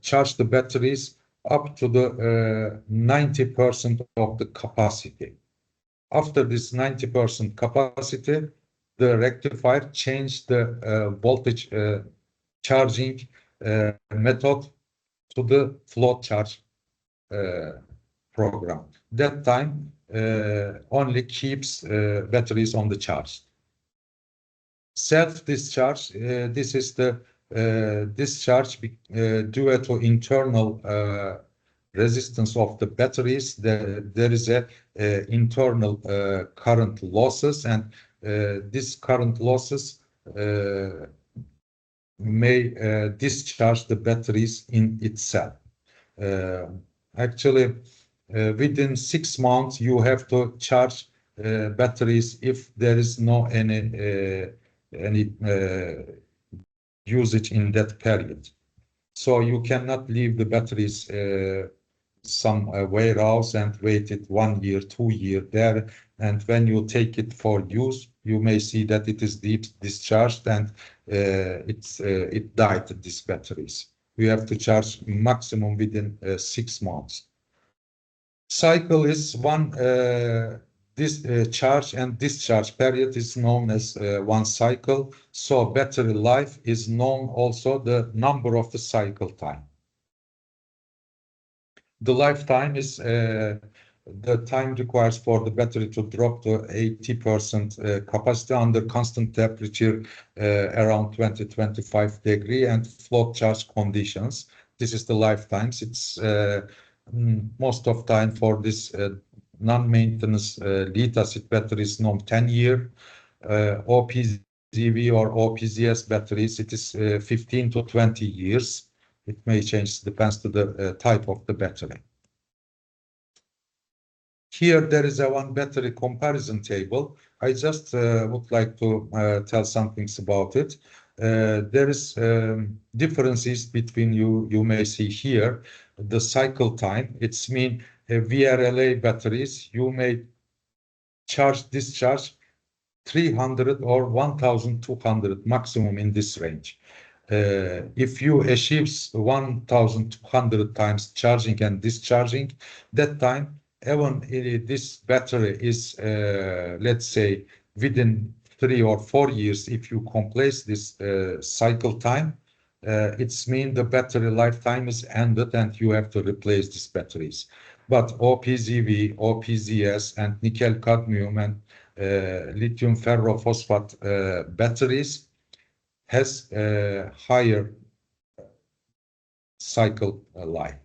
charge the batteries up to the 90% of the capacity. After this 90% capacity, the rectifier changed the voltage charging method to the float charge program. That time only keeps batteries on the charge. Self-discharge, this is the discharge due to internal resistance of the batteries. There is a internal current losses, and this current losses may discharge the batteries in itself. Actually, within 6 months, you have to charge batteries if there is no any usage in that period. So you cannot leave the batteries some warehouse and wait it 1 year, 2 years there. And when you take it for use, you may see that it is deep discharged and it died, these batteries. We have to charge maximum within 6 months. Cycle is one, this charge and discharge period is known as one cycle. So battery life is known also the number of the cycle time. The lifetime is the time requires for the battery to drop to 80% capacity under constant temperature around 20-25 degree and float charge conditions. This is the lifetimes. It's most of time for this non-maintenance lead acid batteries known 10 year. OPZV or OPZS batteries, it is 15 to 20 years. It may change, depends to the type of the battery. Here there is a one battery comparison table. I just would like to tell some things about it. There is differences between you may see here the cycle time. It's mean VRLA batteries, you may discharge 300 or 1200 maximum in this range. If you achieve 1200 times charging and discharging, that time, even this battery is, let's say, within 3 or 4 years, if you complete this cycle time, it's mean the battery lifetime is ended and you have to replace these batteries. But OPZV, OPZS, and nickel cadmium and lithium ferrophosphate batteries has a higher cycle life.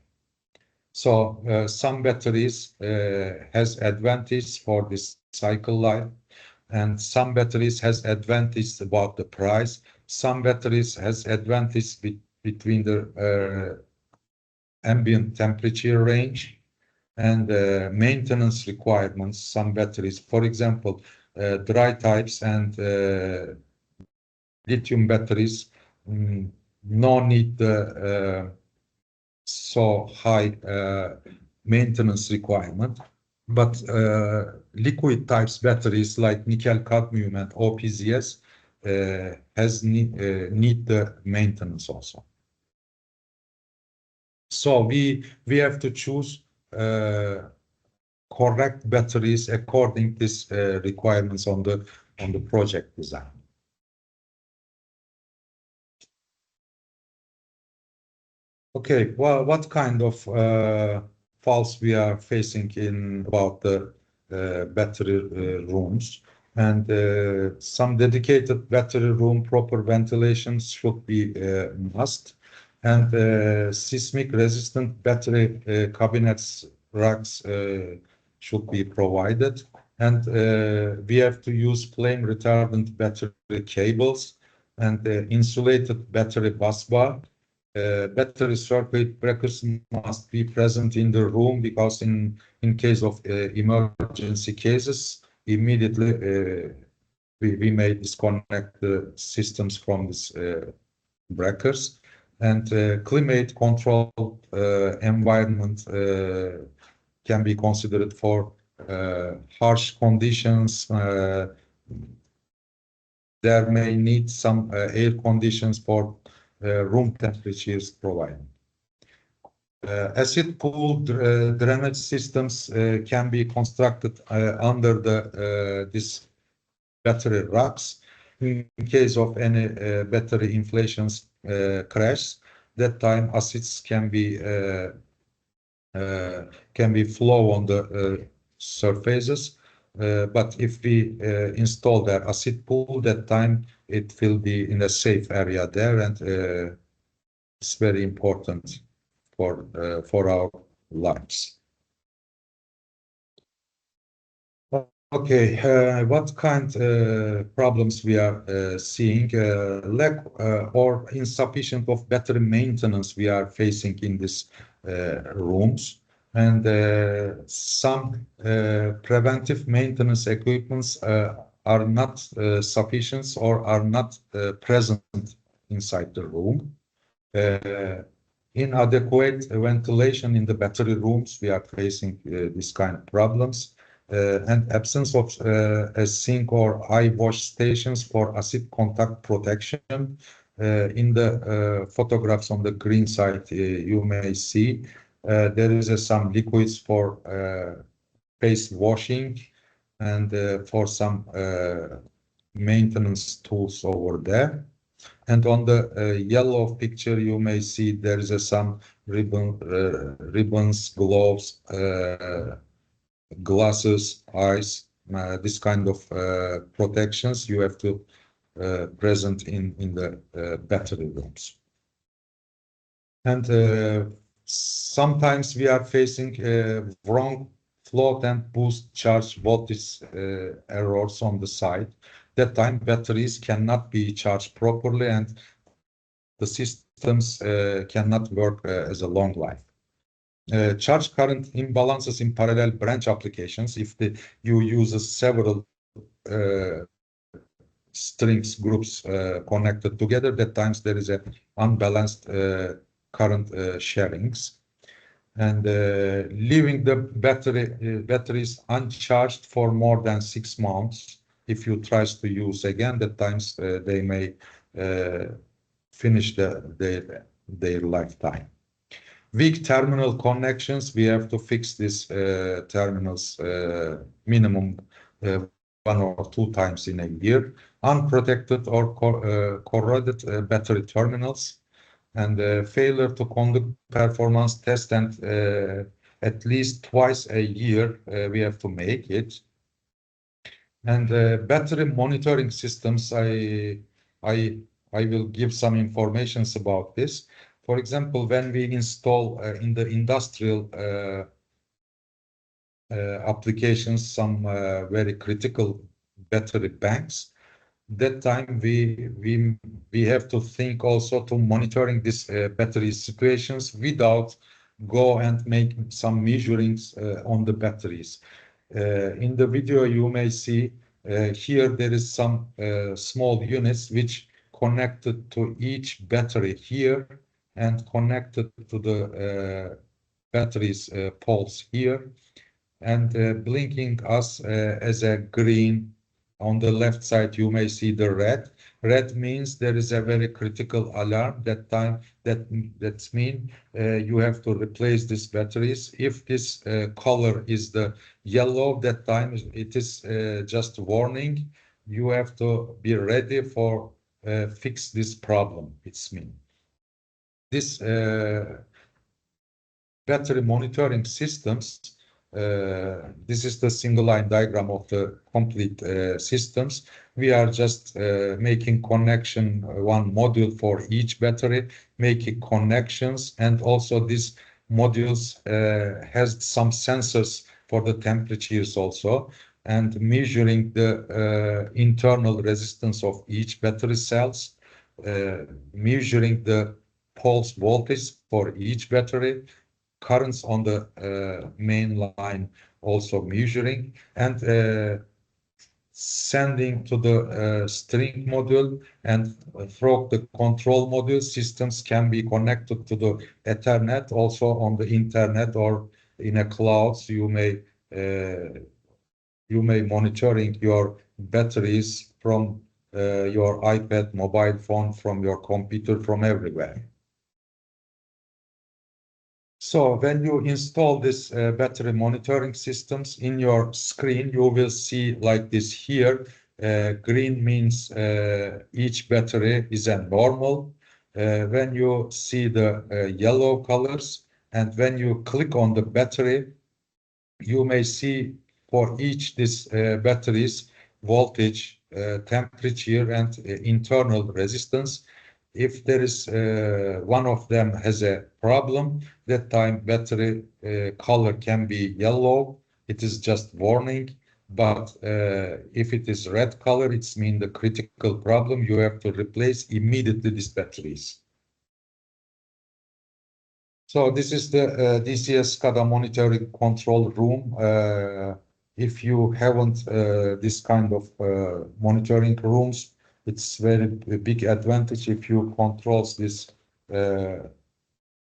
So some batteries has advantage for this cycle life, and some batteries has advantage about the price. Some batteries has advantage between the ambient temperature range and maintenance requirements. Some batteries, for example, dry types and lithium batteries, no need so high maintenance requirement, but liquid types batteries like nickel cadmium and OPZS has need the maintenance also. So we have to choose correct batteries according to these requirements on the project design. Okay, well, what kind of faults we are facing in about the battery rooms? And some dedicated battery room proper ventilation should be must. And seismic resistant battery cabinets racks should be provided. And we have to use flame retardant battery cables and insulated battery bus bar. Battery circuit breakers must be present in the room because in case of emergency cases, immediately we may disconnect the systems from these breakers. And climate control environment can be considered for harsh conditions. There may need some air conditions for room temperatures provided. Acid pool drainage systems can be constructed under this battery racks. In case of any battery inflations crash, that time acids can be flow on the surfaces. But if we install the acid pool, that time it will be in a safe area there, and it's very important for our lives. Okay, what kind problems we are seeing? Lack or insufficient of battery maintenance we are facing in these rooms, and some preventive maintenance equipments are not sufficient or are not present inside the room. Inadequate ventilation in the battery rooms, we are facing this kind of problems. And absence of a sink or eye wash stations for acid contact protection. In the photographs on the green side, you may see there is some liquids for face washing and for some maintenance tools over there. And on the yellow picture, you may see there is some ribbons, gloves, glasses, eyes, this kind of protections you have to present in the battery rooms. And sometimes we are facing wrong float and boost charge voltage errors on the side. That time batteries cannot be charged properly and the systems cannot work as a long life. Charge current imbalances in parallel branch applications. If you use several strings groups connected together, at times there is a unbalanced current sharings. and leaving the batteries uncharged for more than 6 months. If you try to use again, at times they may finish their lifetime. Weak terminal connections, we have to fix these terminals minimum 1 or 2 times in a year. Unprotected or corroded battery terminals, and failure to conduct performance test, and at least twice a year we have to make it. And battery monitoring systems, I will give some informations about this. For example, when we install in the industrial applications some very critical battery banks, that time we have to think also to monitoring this battery situations without go and make some measurings on the batteries. In the video you may see here there is some small units which connected to each battery here and connected to the batteries poles here, and blinking us as a green. On the left side you may see the red. Red means there is a very critical alarm. That time that's mean you have to replace these batteries. If this color is the yellow, that time it is just warning. You have to be ready for fix this problem. It's mean this battery monitoring systems. This is the single line diagram of the complete systems. We are just making connection, one module for each battery, making connections, and also these modules has some sensors for the temperatures also, and measuring the internal resistance of each battery cells, measuring the pulse voltage for each battery, currents on the main line also measuring, and sending to the string module, and through the control module. Systems can be connected to the Ethernet, also on the internet or in a cloud. So you may monitoring your batteries from your iPad, mobile phone, from your computer, from everywhere. So when you install this battery monitoring systems, in your screen you will see like this here. Green means each battery is a normal. When you see the yellow colors, and when you click on the battery, you may see for each this batteries voltage, temperature, and internal resistance. If there is one of them has a problem, that time battery color can be yellow. It is just warning. But if it is red color, it's mean the critical problem. You have to replace immediately these batteries. So this is the DCS SCADA monitoring control room. If you haven't this kind of monitoring rooms, it's very big advantage if you controls this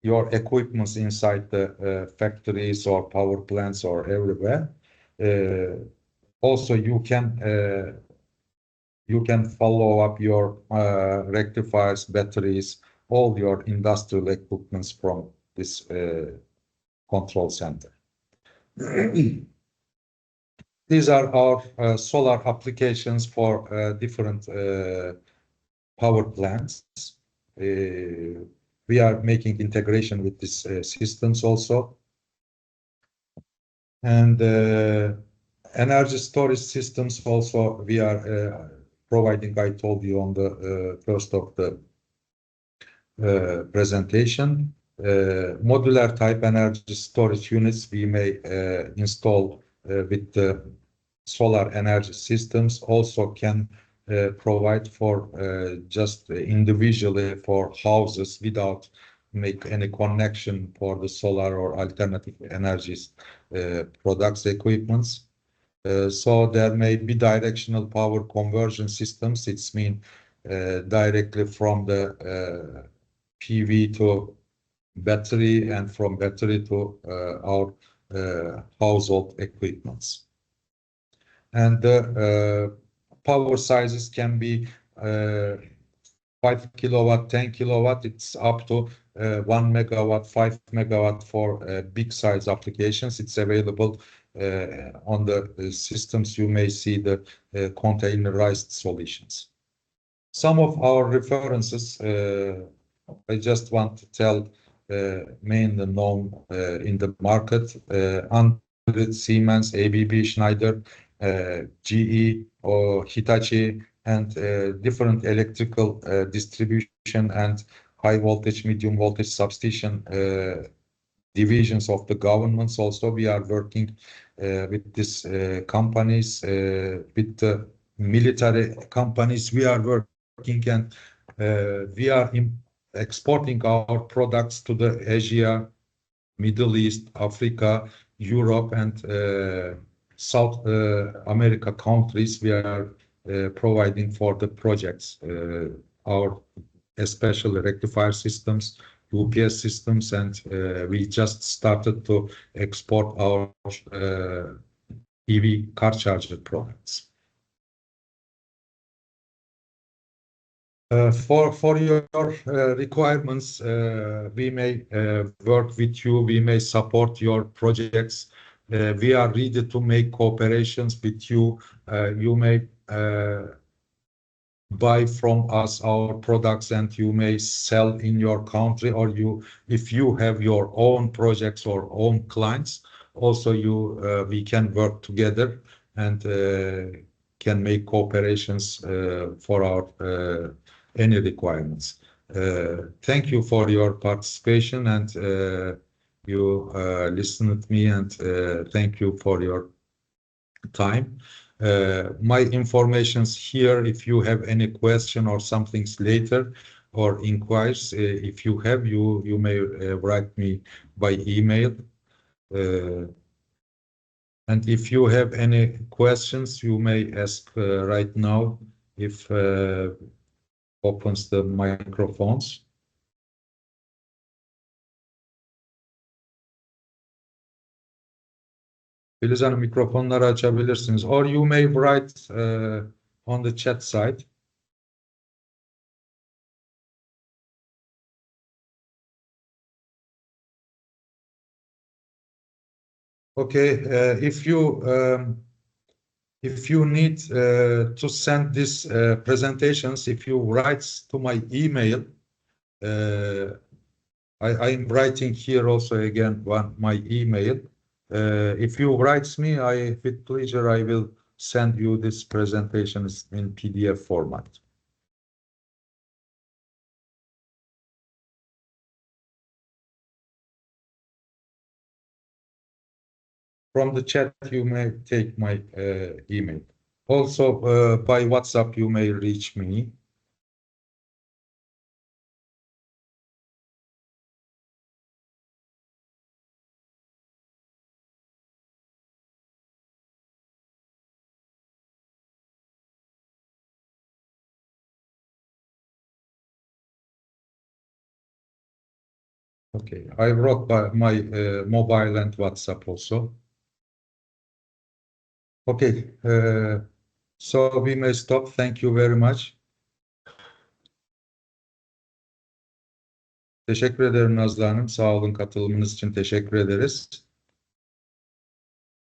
your equipments inside the factories or power plants or everywhere. Also you can follow up your rectifiers, batteries, all your industrial equipments from this control center. These are our solar applications for different power plants. We are making integration with these systems also. And energy storage systems also we are providing. I told you on the first of the presentation. Modular type energy storage units we may install with the solar energy systems. Also can provide for just individually for houses without make any connection for the solar or alternative energies products equipments. So there may be directional power conversion systems. It's mean directly from the PV to battery, and from battery to our household equipments. And the power sizes can be 5 kilowatt, 10 kilowatt. It's up to 1 megawatt, 5 megawatt for big size applications. It's available on the systems. You may see the containerized solutions. Some of our references, I just want to tell mainly known in the market, Android, Siemens, ABB, Schneider, GE or Hitachi, and different electrical distribution and high voltage, medium voltage substation divisions of the governments. Also, we are working with these companies, with the military companies. We are working, and we are exporting our products to the Asia, Middle East, Africa, Europe, and South America countries. We are providing for the projects our especially rectifier systems, UPS systems, and we just started to export our EV car charger products. For your requirements, we may work with you, we may support your projects. We are ready to make cooperations with you. You may buy from us our products, and you may sell in your country, or if you have your own projects or own clients, also we can work together and can make cooperations for our any requirements. Thank you for your participation, and you listened to me, and thank you for your time. My information's here. If you have any question or something later or inquiries, if you have, you may write me by email. And if you have any questions, you may ask right now if opens the microphones. Filiz Hanım, mikrofonları açabilirsiniz. Or you may write on the chat side. Okay, if you need to send these presentations, if you write to my email, I'm writing here also again my email. If you write me, with pleasure I will send you these presentations in PDF format. From the chat, you may take my email. Also, by WhatsApp, you may reach me. Okay, I wrote by my mobile and WhatsApp also. Okay, so we may stop. Thank you very much. Teşekkür ederim Nazlı Hanım. Sağ olun, katılımınız için teşekkür ederiz.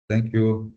Thank you.